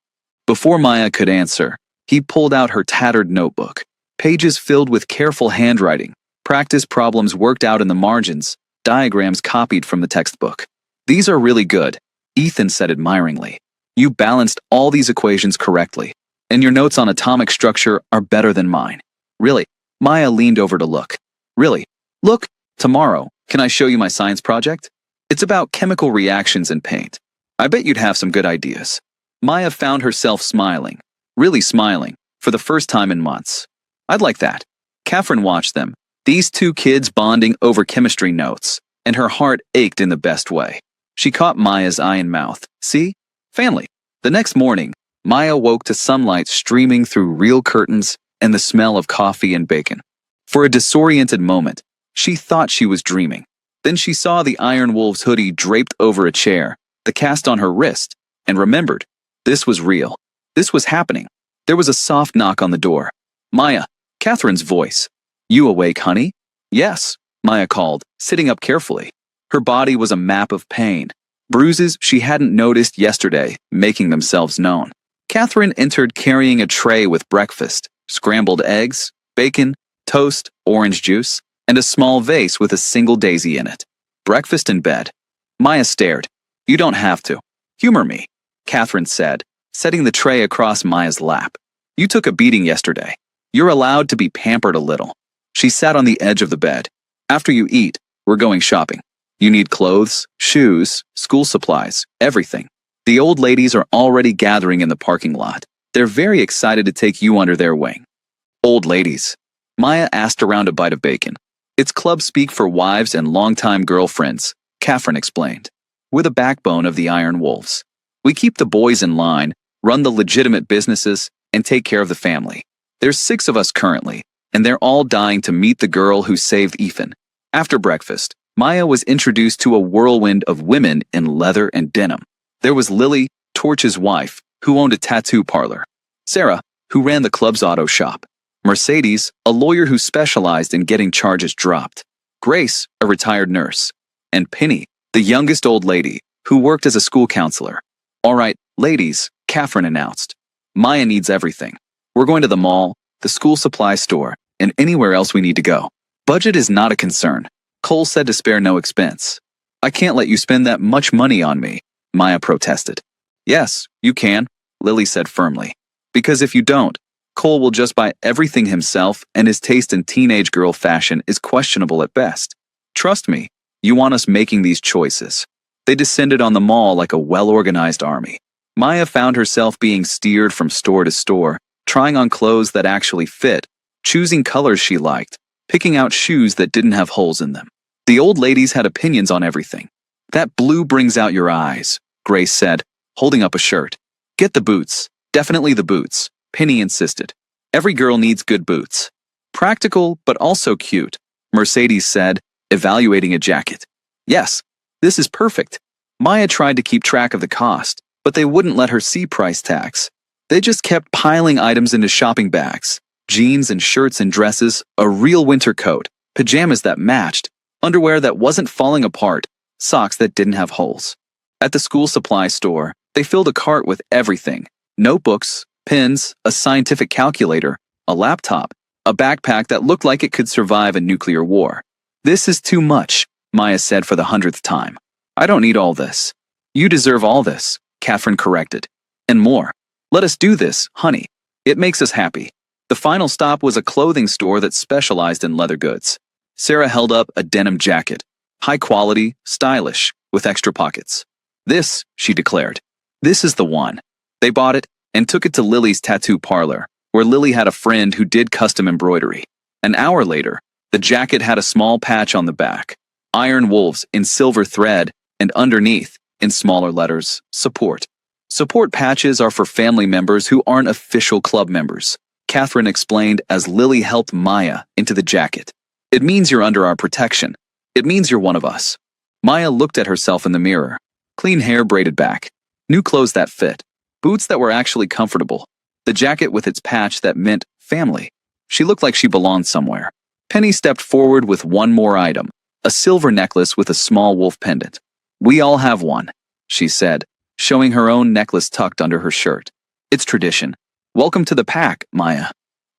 Before Maya could answer, he pulled out her tattered notebook. Pages filled with careful handwriting, practice problems worked out in the margins, diagrams copied from the textbook. These are really good, Ethan said admiringly. You balanced all these equations correctly, and your notes on atomic structure are better than mine. Really? Maya leaned over to look. Really? Look, tomorrow, can I show you my science project? It's about chemical reactions in paint. I bet you'd have some good ideas. Maya found herself smiling, really smiling, for the first time in months. I'd like that. Catherine watched them, these 2 kids bonding over chemistry notes, and her heart ached in the best way. She caught Maya's eye and mouth. See? Family. The next morning, Maya woke to sunlight streaming through real curtains and the smell of coffee and bacon. For a disoriented moment, she thought she was dreaming. Then she saw the Iron Wolves hoodie draped over a chair, the cast on her wrist, and remembered. This was real. This was happening. There was a soft knock on the door. Maya, Catherine's voice. You awake, honey? Yes, Maya called, sitting up carefully. Her body was a map of pain. Bruises she hadn't noticed yesterday, making themselves known. Catherine entered carrying a tray with breakfast, scrambled eggs, bacon, toast, orange juice, and a small vase with a single daisy in it. Breakfast in bed. Maya stared. You don't have to. Humor me, Catherine said, setting the tray across Maya's lap. You took a beating yesterday. You're allowed to be pampered a little. She sat on the edge of the bed. After you eat, we're going shopping. You need clothes, shoes, school supplies, everything. The old ladies are already gathering in the parking lot. They're very excited to take you under their wing. Old ladies. Maya asked around a bite of bacon. It's club speak for wives and longtime girlfriends, Catherine explained. We're the backbone of the Iron Wolves. We keep the boys in line, run the legitimate businesses, and take care of the family. There's 6 of us currently, and they're all dying to meet the girl who saved Ethan. After breakfast, Maya was introduced to a whirlwind of women in leather and denim. There was Lily, Torch's wife, who owned a tattoo parlor. Sarah, who ran the club's auto shop. Mercedes, a lawyer who specialized in getting charges dropped. Grace, a retired nurse. And Penny, the youngest old lady, who worked as a school counselor. "All right, ladies," Catherine announced. "Maya needs everything. We're going to the mall, the school supply store, and anywhere else we need to go. Budget is not a concern," Cole said to spare no expense. "I can't let you spend that much money on me," Maya protested. "Yes, you can," Lily said firmly. "Because if you don't, Cole will just buy everything himself, and his taste in teenage girl fashion is questionable at best. Trust me, you want us making these choices." They descended on the mall like a well-organized army. Maya found herself being steered from store to store, trying on clothes that actually fit, choosing colors she liked, picking out shoes that didn't have holes in them. The old ladies had opinions on everything. "That blue brings out your eyes," Grace said, holding up a shirt. "Get the boots. Definitely the boots," Penny insisted. "Every girl needs good boots." "Practical, but also cute," Mercedes said, evaluating a jacket. "Yes, this is perfect." Maya tried to keep track of the cost, but they wouldn't let her see price tags. They just kept piling items into shopping bags. Jeans and shirts and dresses, a real winter coat, pajamas that matched, underwear that wasn't falling apart, socks that didn't have holes. At the school supply store, they filled a cart with everything: notebooks, pens, a scientific calculator, a laptop, a backpack that looked like it could survive a nuclear war. "This is too much," Maya said for the 100th time. "I don't need all this." "You deserve all this," Catherine corrected. "And more. Let us do this, honey. It makes us happy." The final stop was a clothing store that specialized in leather goods. Sarah held up a denim jacket. High quality, stylish, with extra pockets. "This," she declared. "This is the one." They bought it and took it to Lily's tattoo parlor, where Lily had a friend who did custom embroidery. An hour later, the jacket had a small patch on the back. Iron Wolves in silver thread, and underneath, in smaller letters, support. Support patches are for family members who aren't official club members, Catherine explained as Lily helped Maya into the jacket. "It means you're under our protection. It means you're one of us." Maya looked at herself in the mirror. Clean hair braided back. New clothes that fit. Boots that were actually comfortable. The jacket with its patch that meant family. She looked like she belonged somewhere. Penny stepped forward with one more item. A silver necklace with a small wolf pendant. "We all have one," she said, showing her own necklace tucked under her shirt. "It's tradition. Welcome to the pack, Maya."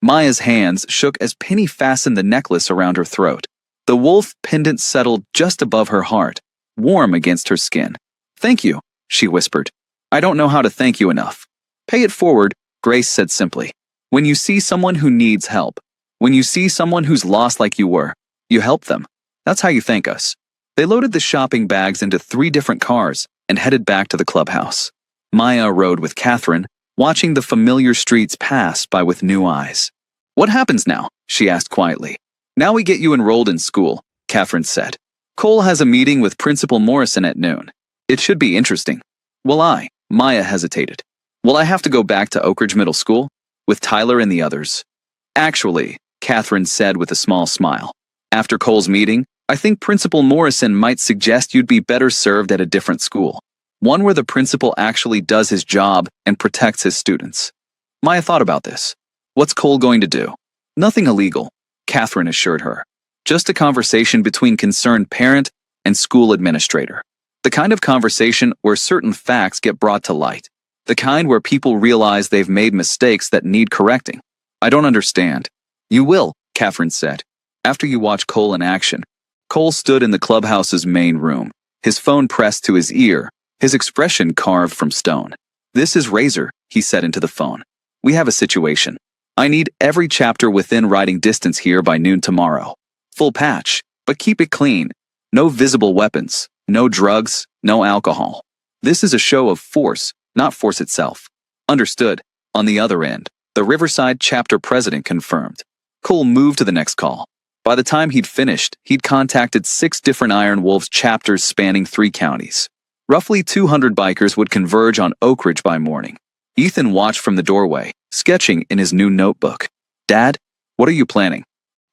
Maya's hands shook as Penny fastened the necklace around her throat. The wolf pendant settled just above her heart, warm against her skin. "Thank you," she whispered. "I don't know how to thank you enough." "Pay it forward," Grace said simply. "When you see someone who needs help, when you see someone who's lost like you were, you help them. That's how you thank us." They loaded the shopping bags into 3 different cars and headed back to the clubhouse. Maya rode with Catherine, watching the familiar streets pass by with new eyes. "What happens now?" she asked quietly. "Now we get you enrolled in school," Catherine said. "Cole has a meeting with Principal Morrison at noon. It should be interesting." "Will Maya hesitated. "Will I have to go back to Oak Ridge Middle School? With Tyler and the others?" "Actually," Catherine said with a small smile. "After Cole's meeting, I think Principal Morrison might suggest you'd be better served at a different school. One where the principal actually does his job and protects his students." Maya thought about this. "What's Cole going to do?" "Nothing illegal," Catherine assured her. "Just a conversation between concerned parent and school administrator. The kind of conversation where certain facts get brought to light. The kind where people realize they've made mistakes that need correcting." "I don't understand." "You will," Catherine said, "after you watch Cole in action." Cole stood in the clubhouse's main room, his phone pressed to his ear, his expression carved from stone. "This is Razor," he said into the phone. "We have a situation. I need every chapter within writing distance here by noon tomorrow. Full patch, but keep it clean. No visible weapons, no drugs, no alcohol. This is a show of force, not force itself." "Understood." On the other end, the Riverside chapter president confirmed. Cole moved to the next call. By the time he'd finished, he'd contacted 6 different Iron Wolves chapters spanning 3 counties. Roughly 200 bikers would converge on Oak Ridge by morning. Ethan watched from the doorway, sketching in his new notebook. "Dad, what are you planning?"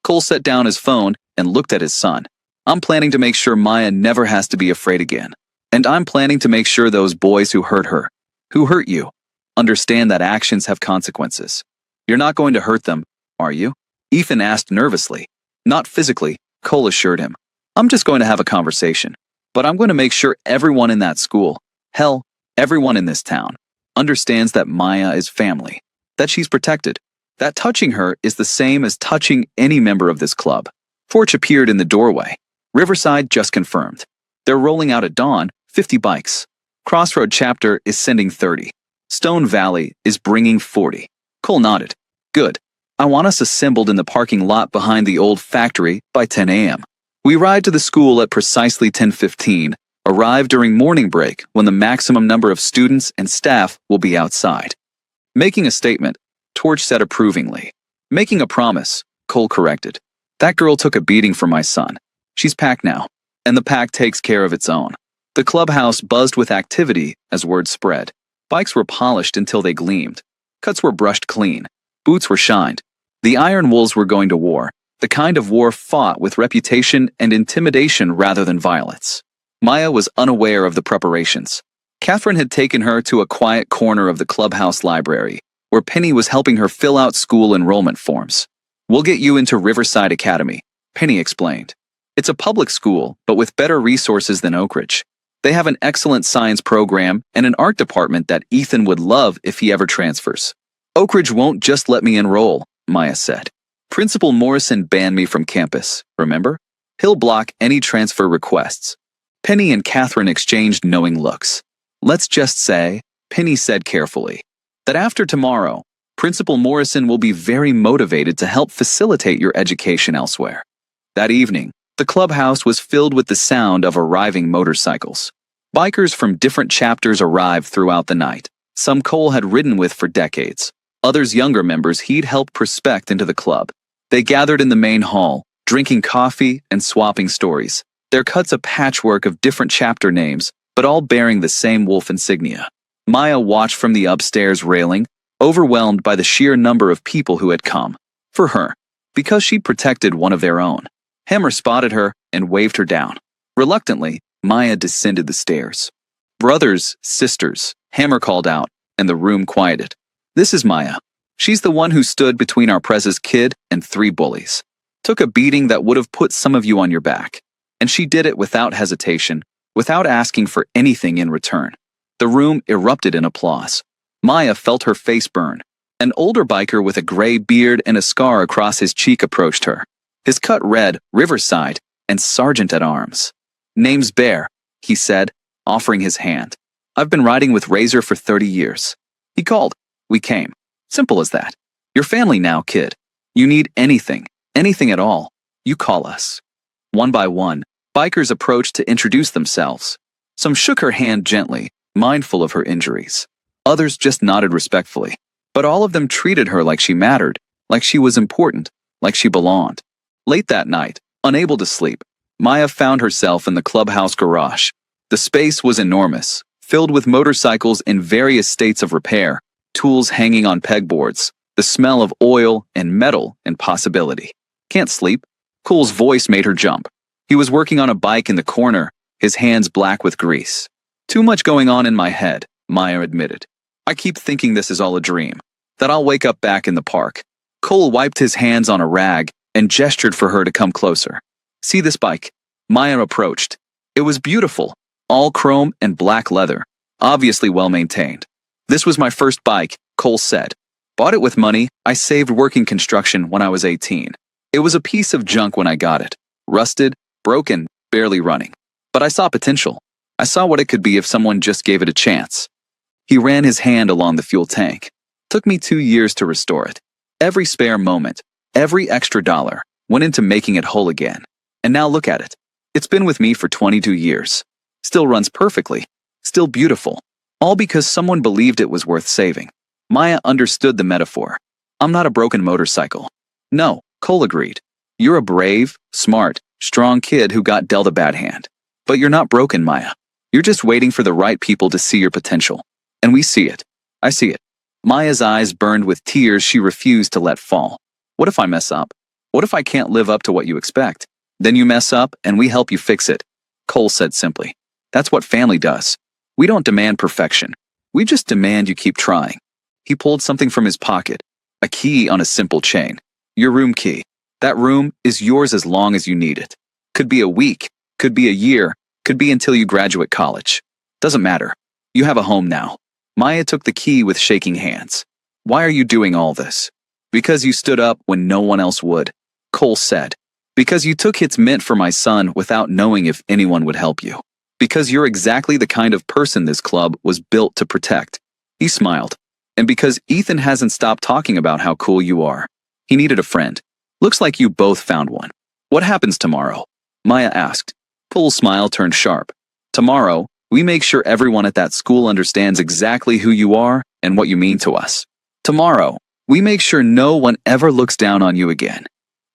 Cole set down his phone and looked at his son. "I'm planning to make sure Maya never has to be afraid again. And I'm planning to make sure those boys who hurt her, who hurt you, understand that actions have consequences." You're not going to hurt them, are you? Ethan asked nervously. Not physically, Cole assured him. I'm just going to have a conversation. But I'm going to make sure everyone in that school, hell, everyone in this town, understands that Maya is family, that she's protected, that touching her is the same as touching any member of this club. Forge appeared in the doorway. Riverside just confirmed. They're rolling out at dawn, 50 bikes. Crossroad chapter is sending 30. Stone Valley is bringing 40. Cole nodded. Good. I want us assembled in the parking lot behind the old factory by 10 a.m. We ride to the school at precisely 10:15, arrive during morning break when the maximum number of students and staff will be outside. Making a statement, Torch said approvingly. Making a promise, Cole corrected. That girl took a beating for my son. She's packed now, and the pack takes care of its own. The clubhouse buzzed with activity as word spread. Bikes were polished until they gleamed. Cuts were brushed clean. Boots were shined. The Iron Wolves were going to war, the kind of war fought with reputation and intimidation rather than violence. Maya was unaware of the preparations. Catherine had taken her to a quiet corner of the clubhouse library, where Penny was helping her fill out school enrollment forms. We'll get you into Riverside Academy, Penny explained. It's a public school, but with better resources than Oak Ridge. They have an excellent science program and an art department that Ethan would love if he ever transfers. Oak Ridge won't just let me enroll, Maya said. Principal Morrison banned me from campus, remember? He'll block any transfer requests. Penny and Catherine exchanged knowing looks. Let's just say, Penny said carefully, that after tomorrow, Principal Morrison will be very motivated to help facilitate your education elsewhere. That evening, the clubhouse was filled with the sound of arriving motorcycles. Bikers from different chapters arrived throughout the night. Some Cole had ridden with for decades. Others younger members he'd helped prospect into the club. They gathered in the main hall, drinking coffee and swapping stories. Their cuts a patchwork of different chapter names, but all bearing the same wolf insignia. Maya watched from the upstairs railing, overwhelmed by the sheer number of people who had come. For her, because she protected one of their own. Hammer spotted her and waved her down. Reluctantly, Maya descended the stairs. Brothers, sisters, Hammer called out, and the room quieted. This is Maya. She's the one who stood between our Prez's kid and 3 bullies. Took a beating that would have put some of you on your back. And she did it without hesitation, without asking for anything in return. The room erupted in applause. Maya felt her face burn. An older biker with a gray beard and a scar across his cheek approached her. His cut read Riverside and Sergeant at Arms. Name's Bear, he said, offering his hand. I've been riding with Razor for 30 years. He called. We came. Simple as that. You're family now, kid. You need anything at all, you call us. One by one, bikers approached to introduce themselves. Some shook her hand gently, mindful of her injuries. Others just nodded respectfully. But all of them treated her like she mattered, like she was important, like she belonged. Late that night, unable to sleep, Maya found herself in the clubhouse garage. The space was enormous, filled with motorcycles in various states of repair, tools hanging on pegboards, the smell of oil and metal and possibility. Can't sleep? Cole's voice made her jump. He was working on a bike in the corner, his hands black with grease. Too much going on in my head, Maya admitted. I keep thinking this is all a dream, that I'll wake up back in the park. Cole wiped his hands on a rag and gestured for her to come closer. See this bike? Maya approached. It was beautiful, all chrome and black leather, obviously well maintained. This was my first bike, Cole said. Bought it with money I saved working construction when I was 18. It was a piece of junk when I got it. Rusted, broken, barely running. But I saw potential. I saw what it could be if someone just gave it a chance. He ran his hand along the fuel tank. Took me 2 years to restore it. Every spare moment, every extra dollar, went into making it whole again. And now look at it. It's been with me for 22 years. Still runs perfectly. Still beautiful. All because someone believed it was worth saving. Maya understood the metaphor. I'm not a broken motorcycle. No, Cole agreed. You're a brave, smart, strong kid who got dealt a bad hand. But you're not broken, Maya. You're just waiting for the right people to see your potential. And we see it. I see it. Maya's eyes burned with tears she refused to let fall. What if I mess up? What if I can't live up to what you expect? Then you mess up and we help you fix it, Cole said simply. That's what family does. We don't demand perfection. We just demand you keep trying. He pulled something from his pocket, A key on a simple chain. Your room key. That room is yours as long as you need it. Could be a week, could be a year, could be until you graduate college. Doesn't matter. You have a home now. Maya took the key with shaking hands. Why are you doing all this? Because you stood up when no one else would, Cole said. Because you took hits meant for my son without knowing if anyone would help you. Because you're exactly the kind of person this club was built to protect. He smiled. And because Ethan hasn't stopped talking about how cool you are. He needed a friend. Looks like you both found one. What happens tomorrow? Maya asked. Cole's smile turned sharp. Tomorrow, we make sure everyone at that school understands exactly who you are and what you mean to us. Tomorrow, we make sure no one ever looks down on you again.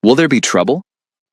Will there be trouble?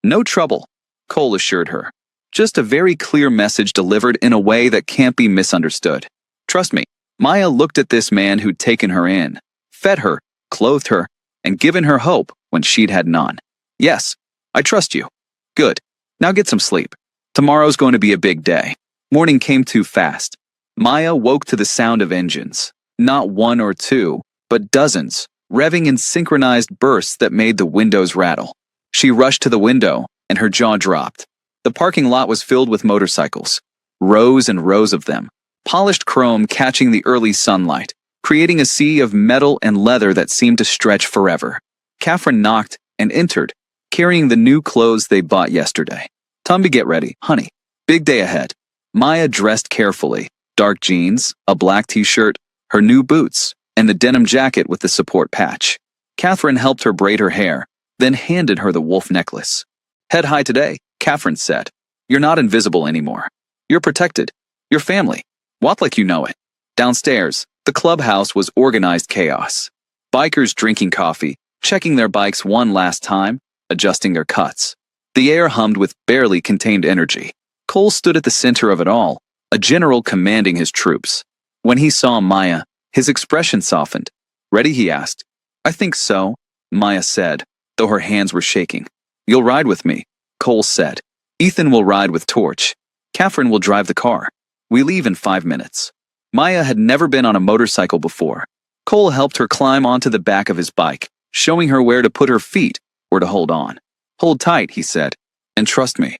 No trouble, Cole assured her. Just a very clear message delivered in a way that can't be misunderstood. Trust me, Maya looked at this man who'd taken her in, fed her, clothed her, and given her hope when she'd had none. Yes, I trust you. Good. Now get some sleep. Tomorrow's going to be a big day. Morning came too fast. Maya woke to the sound of engines. Not one or two, but dozens, revving in synchronized bursts that made the windows rattle. She rushed to the window, and her jaw dropped. The parking lot was filled with motorcycles. Rows and rows of them. Polished chrome catching the early sunlight, creating a sea of metal and leather that seemed to stretch forever. Catherine knocked and entered, carrying the new clothes they bought yesterday. Time to get ready, honey. Big day ahead. Maya dressed carefully. Dark jeans, a black t-shirt, her new boots, and the denim jacket with the support patch. Catherine helped her braid her hair, then handed her the wolf necklace. Head high today, Catherine said. You're not invisible anymore. You're protected. Your family. Walk like you know it. Downstairs, the clubhouse was organized chaos. Bikers drinking coffee, checking their bikes one last time, adjusting their cuts. The air hummed with barely contained energy. Cole stood at the center of it all, a general commanding his troops. When he saw Maya, his expression softened. Ready, he asked. I think so, Maya said, though her hands were shaking. You'll ride with me, Cole said. Ethan will ride with Torch. Catherine will drive the car. We leave in 5 minutes. Maya had never been on a motorcycle before. Cole helped her climb onto the back of his bike, showing her where to put her feet, or to hold on. Hold tight, he said, and trust me.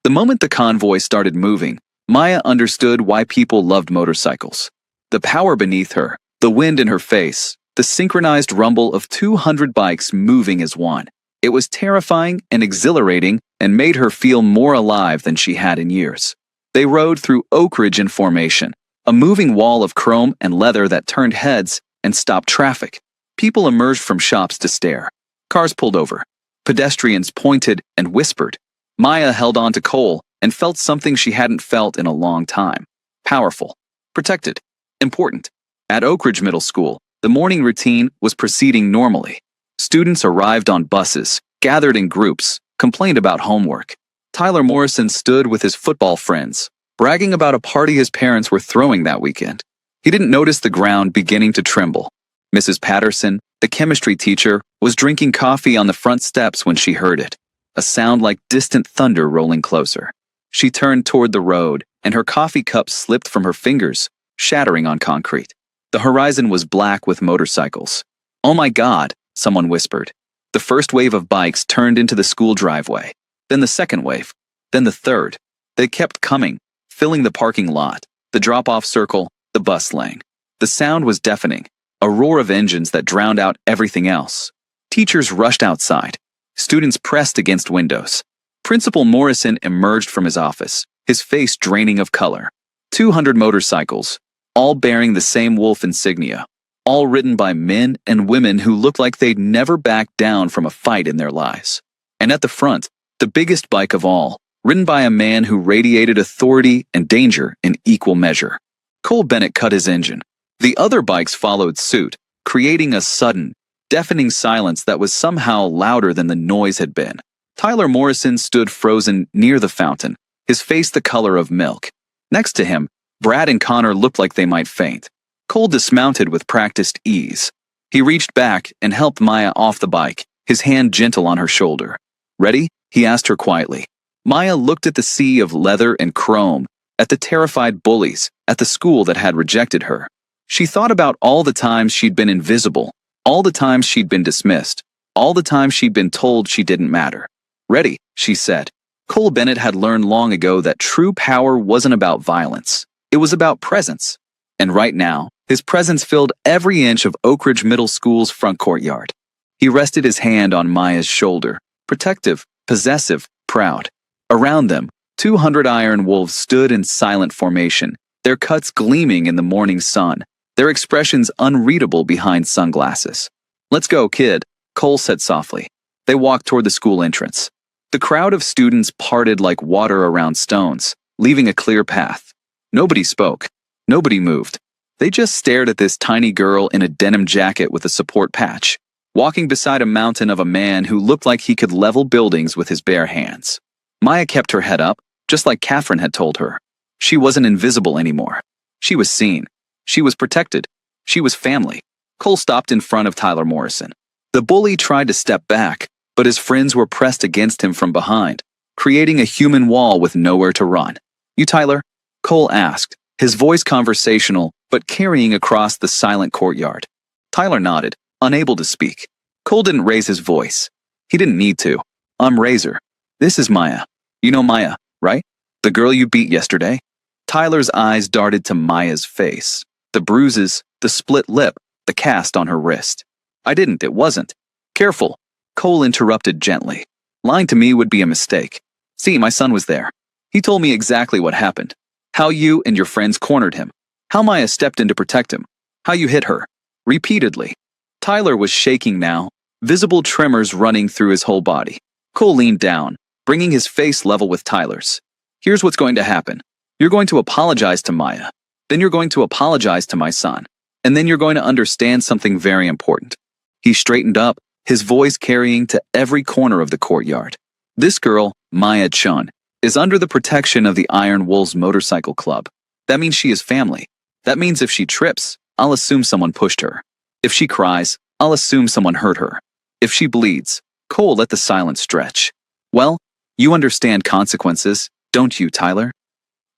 The moment the convoy started moving, Maya understood why people loved motorcycles. The power beneath her, the wind in her face, the synchronized rumble of 200 bikes moving as one. It was terrifying and exhilarating and made her feel more alive than she had in years. They rode through Oak Ridge in formation, a moving wall of chrome and leather that turned heads and stopped traffic. People emerged from shops to stare. Cars pulled over. Pedestrians pointed and whispered. Maya held on to Cole and felt something she hadn't felt in a long time. Powerful. Protected. Important. At Oak Ridge Middle School, the morning routine was proceeding normally. Students arrived on buses, gathered in groups, complained about homework. Tyler Morrison stood with his football friends, bragging about a party his parents were throwing that weekend. He didn't notice the ground beginning to tremble. Mrs. Patterson, the chemistry teacher, was drinking coffee on the front steps when she heard it, a sound like distant thunder rolling closer. She turned toward the road, and her coffee cup slipped from her fingers, shattering on concrete. The horizon was black with motorcycles. Oh my God, someone whispered. The first wave of bikes turned into the school driveway, then the second wave, then the third. They kept coming, filling the parking lot, the drop-off circle, the bus lane. The sound was deafening, a roar of engines that drowned out everything else. Teachers rushed outside. Students pressed against windows. Principal Morrison emerged from his office, his face draining of color. 200 motorcycles, all bearing the same wolf insignia, all ridden by men and women who looked like they'd never backed down from a fight in their lives. And at the front, the biggest bike of all, ridden by a man who radiated authority and danger in equal measure. Cole Bennett cut his engine. The other bikes followed suit, creating a sudden, deafening silence that was somehow louder than the noise had been. Tyler Morrison stood frozen near the fountain, his face the color of milk. Next to him, Brad and Connor looked like they might faint. Cole dismounted with practiced ease. He reached back and helped Maya off the bike, his hand gentle on her shoulder. Ready? He asked her quietly. Maya looked at the sea of leather and chrome, at the terrified bullies, at the school that had rejected her. She thought about all the times she'd been invisible, All the times she'd been dismissed. All the times she'd been told she didn't matter. Ready, she said. Cole Bennett had learned long ago that true power wasn't about violence. It was about presence. And right now, his presence filled every inch of Oak Ridge Middle School's front courtyard. He rested his hand on Maya's shoulder, protective, possessive, proud. Around them, 200 iron wolves stood in silent formation, their cuts gleaming in the morning sun, their expressions unreadable behind sunglasses. "Let's go, kid," Cole said softly. They walked toward the school entrance. The crowd of students parted like water around stones, leaving a clear path. Nobody spoke. Nobody moved. They just stared at this tiny girl in a denim jacket with a support patch, walking beside a mountain of a man who looked like he could level buildings with his bare hands. Maya kept her head up, just like Catherine had told her. She wasn't invisible anymore. She was seen. She was protected. She was family. Cole stopped in front of Tyler Morrison. The bully tried to step back, but his friends were pressed against him from behind, creating a human wall with nowhere to run. "You Tyler?" Cole asked, his voice conversational, but carrying across the silent courtyard. Tyler nodded, unable to speak. Cole didn't raise his voice. He didn't need to. "I'm Razor. This is Maya. You know Maya, right? The girl you beat yesterday?" Tyler's eyes darted to Maya's face. The bruises, the split lip, the cast on her wrist. "I didn't, it wasn't." "Careful," Cole interrupted gently. "Lying to me would be a mistake. See, my son was there. He told me exactly what happened. How you and your friends cornered him. How Maya stepped in to protect him. How you hit her. Repeatedly." Tyler was shaking now, visible tremors running through his whole body. Cole leaned down, bringing his face level with Tyler's. "Here's what's going to happen. You're going to apologize to Maya. Then you're going to apologize to my son. And then you're going to understand something very important." He straightened up, his voice carrying to every corner of the courtyard. "This girl, Maya Chun, is under the protection of the Iron Wolves Motorcycle Club. That means she is family. That means if she trips, I'll assume someone pushed her. If she cries, I'll assume someone hurt her. If she bleeds," Cole let the silence stretch. "Well, you understand consequences, don't you, Tyler?"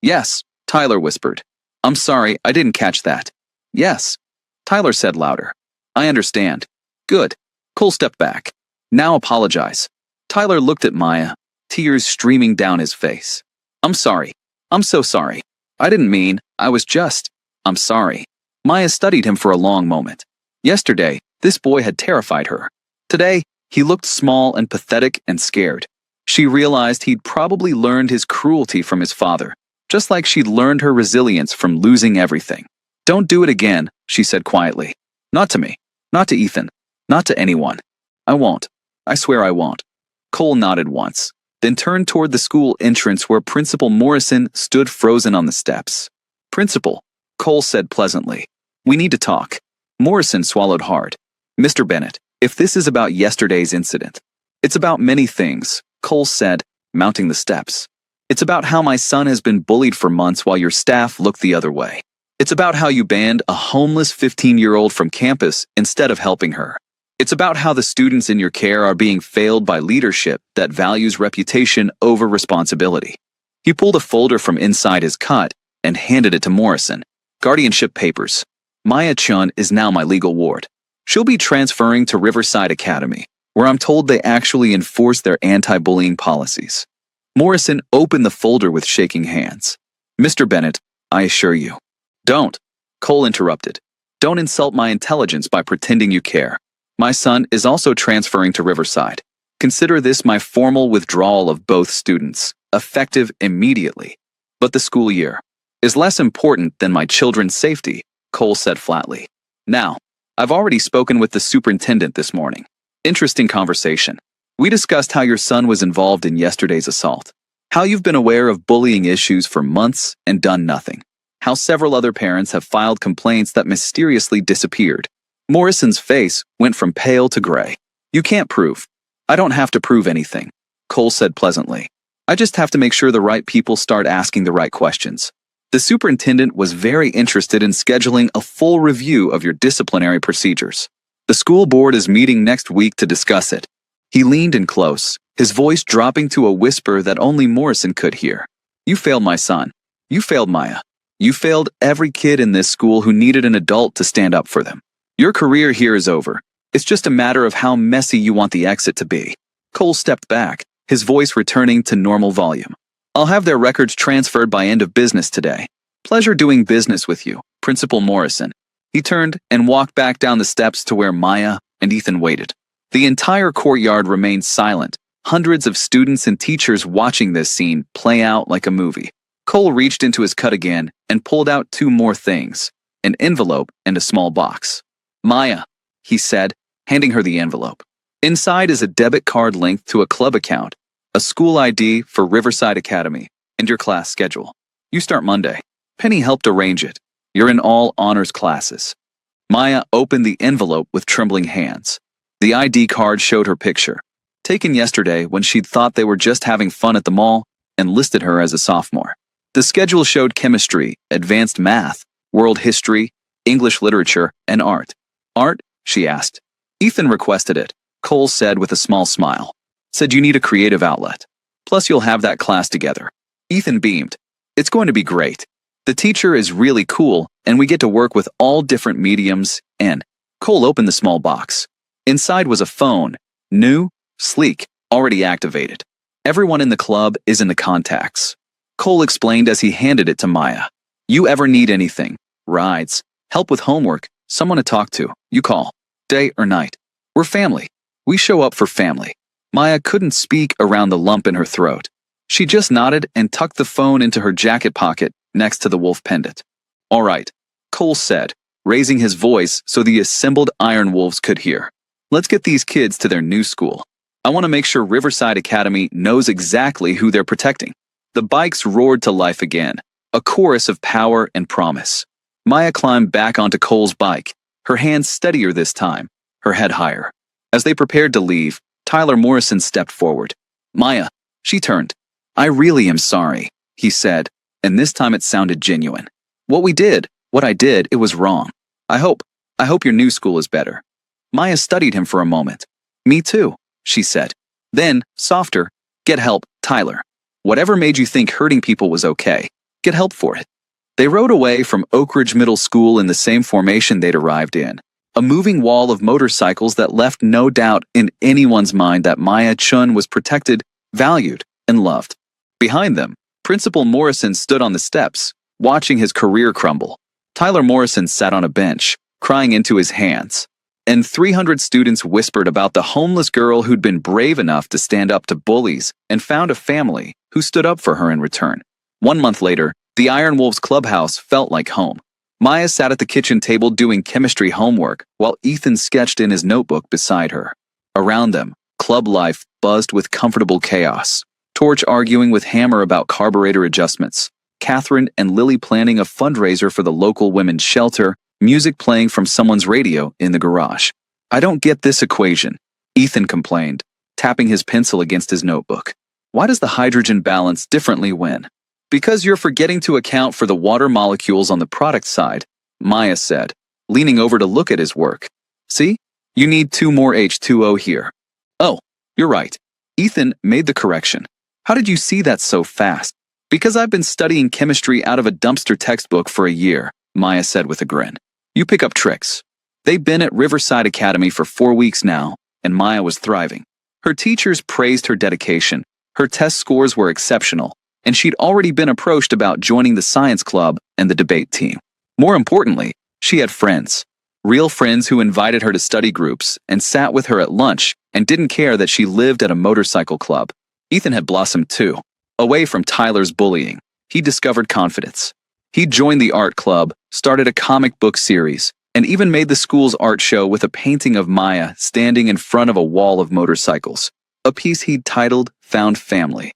"Yes," Tyler whispered. "I'm sorry, I didn't catch that." "Yes," Tyler said louder. "I understand." "Good." Cole stepped back. "Now apologize." Tyler looked at Maya, tears streaming down his face. "I'm sorry. I'm so sorry. I didn't mean, I was just, I'm sorry." Maya studied him for a long moment. Yesterday, this boy had terrified her. Today, he looked small and pathetic and scared. She realized he'd probably learned his cruelty from his father, just like she'd learned her resilience from losing everything. "Don't do it again," she said quietly. "Not to me. Not to Ethan. Not to anyone. I won't. I swear I won't." Cole nodded once, then turned toward the school entrance where Principal Morrison stood frozen on the steps. "Principal," Cole said pleasantly. "We need to talk." Morrison swallowed hard. "Mr. Bennett, if this is about yesterday's incident." "It's about many things," Cole said, mounting the steps. "It's about how my son has been bullied for months while your staff looked the other way. It's about how you banned a homeless 15-year-old from campus instead of helping her. It's about how the students in your care are being failed by leadership that values reputation over responsibility." He pulled a folder from inside his cut and handed it to Morrison. "Guardianship papers. Maya Chun is now my legal ward. She'll be transferring to Riverside Academy, where I'm told they actually enforce their anti-bullying policies." Morrison opened the folder with shaking hands. "Mr. Bennett, I assure you." "Don't," Cole interrupted. "Don't insult my intelligence by pretending you care. My son is also transferring to Riverside. Consider this my formal withdrawal of both students, effective immediately. But the school year is less important than my children's safety," Cole said flatly. "Now, I've already spoken with the superintendent this morning. Interesting conversation. We discussed how your son was involved in yesterday's assault, how you've been aware of bullying issues for months and done nothing, how several other parents have filed complaints that mysteriously disappeared." Morrison's face went from pale to gray. "You can't prove. I don't have to prove anything," Cole said pleasantly. "I just have to make sure the right people start asking the right questions." The superintendent was very interested in scheduling a full review of your disciplinary procedures. "The school board is meeting next week to discuss it." He leaned in close, his voice dropping to a whisper that only Morrison could hear. "You failed my son. You failed Maya. You failed every kid in this school who needed an adult to stand up for them. Your career here is over. It's just a matter of how messy you want the exit to be. Cole stepped back, his voice returning to normal volume. I'll have their records transferred by end of business today. Pleasure doing business with you, Principal Morrison. He turned and walked back down the steps to where Maya and Ethan waited. The entire courtyard remained silent, hundreds of students and teachers watching this scene play out like a movie. Cole reached into his cut again and pulled out two more things, an envelope and a small box. Maya, he said, handing her the envelope. Inside is a debit card linked to a club account, a school ID for Riverside Academy, and your class schedule. You start Monday. Penny helped arrange it. You're in all honors classes. Maya opened the envelope with trembling hands. The ID card showed her picture, taken yesterday when she'd thought they were just having fun at the mall, and listed her as a sophomore. The schedule showed chemistry, advanced math, world history, English literature, and art. Art? She asked. Ethan requested it, Cole said with a small smile. Said you need a creative outlet. Plus you'll have that class together. Ethan beamed. It's going to be great. The teacher is really cool, and we get to work with all different mediums, and Cole opened the small box. Inside was a phone, new, sleek, already activated. Everyone in the club is in the contacts. Cole explained as he handed it to Maya. You ever need anything, rides, help with homework, someone to talk to, you call, day or night. We're family. We show up for family. Maya couldn't speak around the lump in her throat. She just nodded and tucked the phone into her jacket pocket next to the wolf pendant. All right, Cole said, raising his voice so the assembled Iron Wolves could hear. Let's get these kids to their new school. I want to make sure Riverside Academy knows exactly who they're protecting. The bikes roared to life again, a chorus of power and promise. Maya climbed back onto Cole's bike, her hands steadier this time, her head higher. As they prepared to leave, Tyler Morrison stepped forward. Maya, she turned. I really am sorry, he said, and this time it sounded genuine. What I did, it was wrong. I hope your new school is better. Maya studied him for a moment. Me too, she said. Then, softer, get help, Tyler. Whatever made you think hurting people was okay, get help for it. They rode away from Oak Ridge Middle School in the same formation they'd arrived in, a moving wall of motorcycles that left no doubt in anyone's mind that Maya Chun was protected, valued, and loved. Behind them, Principal Morrison stood on the steps, watching his career crumble. Tyler Morrison sat on a bench, crying into his hands. And 300 students whispered about the homeless girl who'd been brave enough to stand up to bullies and found a family who stood up for her in return. 1 month later, the Iron Wolves clubhouse felt like home. Maya sat at the kitchen table doing chemistry homework while Ethan sketched in his notebook beside her. Around them, club life buzzed with comfortable chaos. Torch arguing with Hammer about carburetor adjustments, Catherine and Lily planning a fundraiser for the local women's shelter, music playing from someone's radio in the garage. I don't get this equation, Ethan complained, tapping his pencil against his notebook. Why does the hydrogen balance differently when? Because you're forgetting to account for the water molecules on the product side, Maya said, leaning over to look at his work. See? You need 2 more H2O here. Oh, you're right. Ethan made the correction. How did you see that so fast? Because I've been studying chemistry out of a dumpster textbook for a year, Maya said with a grin. You pick up tricks. They've been at Riverside Academy for 4 weeks now, and Maya was thriving. Her teachers praised her dedication. Her test scores were exceptional, and she'd already been approached about joining the science club and the debate team. More importantly, she had friends. Real friends who invited her to study groups and sat with her at lunch and didn't care that she lived at a motorcycle club. Ethan had blossomed too. Away from Tyler's bullying, he discovered confidence. He joined the art club, started a comic book series, and even made the school's art show with a painting of Maya standing in front of a wall of motorcycles, a piece he'd titled Found Family.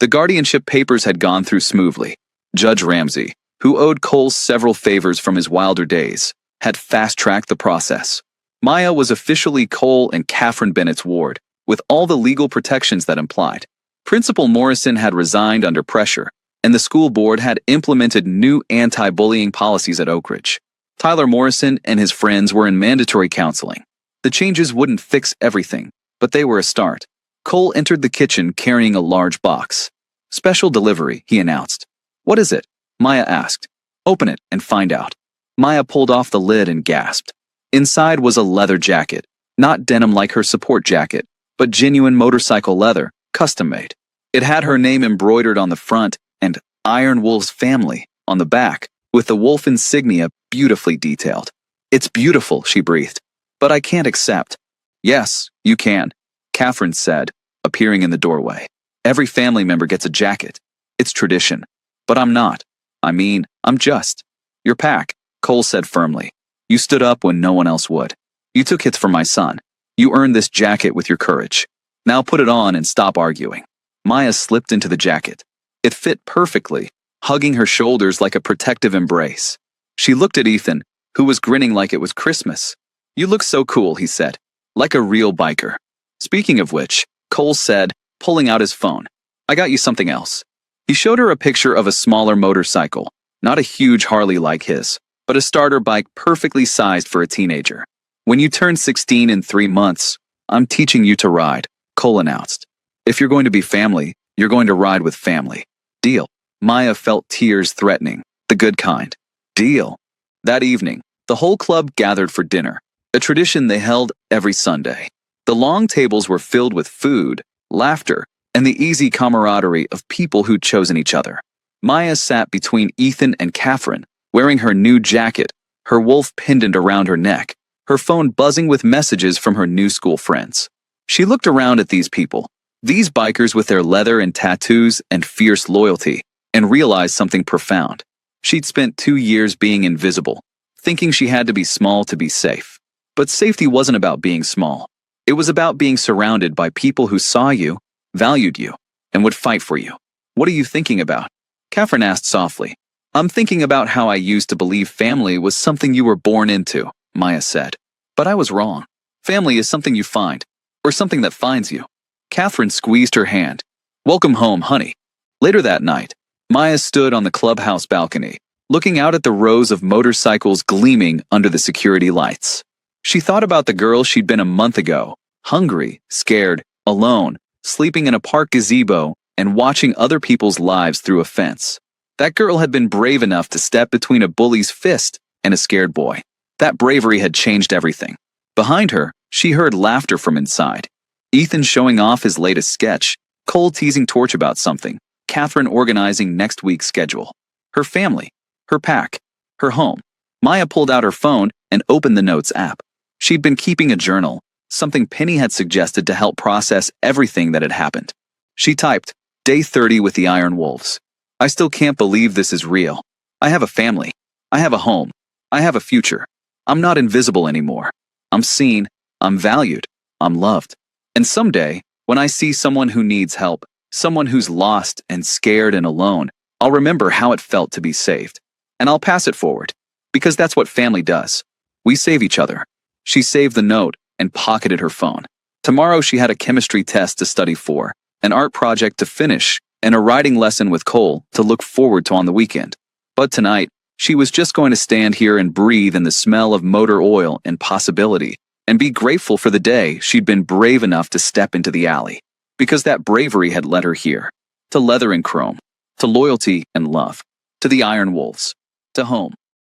The guardianship papers had gone through smoothly. Judge Ramsey, who owed Cole several favors from his wilder days, had fast-tracked the process. Maya was officially Cole and Catherine Bennett's ward, with all the legal protections that implied. Principal Morrison had resigned under pressure, and the school board had implemented new anti-bullying policies at Oak Ridge. Tyler Morrison and his friends were in mandatory counseling. The changes wouldn't fix everything, but they were a start. Cole entered the kitchen carrying a large box. Special delivery, he announced. What is it? Maya asked. Open it and find out. Maya pulled off the lid and gasped. Inside was a leather jacket, Not denim like her support jacket, but genuine motorcycle leather, custom-made. It had her name embroidered on the front and Iron Wolf's family on the back, with the wolf insignia beautifully detailed. "It's beautiful," she breathed. "But I can't accept." "Yes, you can," Catherine said, appearing in the doorway. "Every family member gets a jacket. It's tradition. But I'm not. I mean, I'm just. Your pack," Cole said firmly. "You stood up when no one else would. You took hits for my son. You earned this jacket with your courage. Now put it on and stop arguing." Maya slipped into the jacket. It fit perfectly, hugging her shoulders like a protective embrace. She looked at Ethan, who was grinning like it was Christmas. "You look so cool," he said. "Like a real biker." "Speaking of which," Cole said, pulling out his phone, "I got you something else." He showed her a picture of a smaller motorcycle, not a huge Harley like his, but a starter bike perfectly sized for a teenager. "When you turn 16 in 3 months, I'm teaching you to ride," Cole announced. "If you're going to be family, you're going to ride with family. Deal?" Maya felt tears threatening, the good kind. Deal. That evening, the whole club gathered for dinner, a tradition they held every Sunday. The long tables were filled with food, laughter, and the easy camaraderie of people who'd chosen each other. Maya sat between Ethan and Catherine, wearing her new jacket, her wolf pendant around her neck, her phone buzzing with messages from her new school friends. She looked around at these people, these bikers with their leather and tattoos and fierce loyalty, and realized something profound. She'd spent 2 years being invisible, thinking she had to be small to be safe. But safety wasn't about being small. It was about being surrounded by people who saw you, valued you, and would fight for you. "What are you thinking about?" Catherine asked softly. "I'm thinking about how I used to believe family was something you were born into," Maya said. "But I was wrong. Family is something you find, or something that finds you." Catherine squeezed her hand. "Welcome home, honey." Later that night, Maya stood on the clubhouse balcony, looking out at the rows of motorcycles gleaming under the security lights. She thought about the girl she'd been a month ago, hungry, scared, alone, sleeping in a park gazebo and watching other people's lives through a fence. That girl had been brave enough to step between a bully's fist and a scared boy. That bravery had changed everything. Behind her, she heard laughter from inside. Ethan showing off his latest sketch, Cole teasing Torch about something, Catherine organizing next week's schedule. Her family, her pack, her home. Maya pulled out her phone and opened the Notes app. She'd been keeping a journal, something Penny had suggested to help process everything that had happened. She typed, "Day 30 with the Iron Wolves. I still can't believe this is real. I have a family. I have a home. I have a future. I'm not invisible anymore. I'm seen. I'm valued. I'm loved. And someday, when I see someone who needs help, someone who's lost and scared and alone, I'll remember how it felt to be saved. And I'll pass it forward. Because that's what family does. We save each other." She saved the note and pocketed her phone. Tomorrow she had a chemistry test to study for, an art project to finish, and a writing lesson with Cole to look forward to on the weekend. But tonight, she was just going to stand here and breathe in the smell of motor oil and possibility, and be grateful for the day she'd been brave enough to step into the alley. Because that bravery had led her here, to leather and chrome, to loyalty and love, to the Iron Wolves, to home.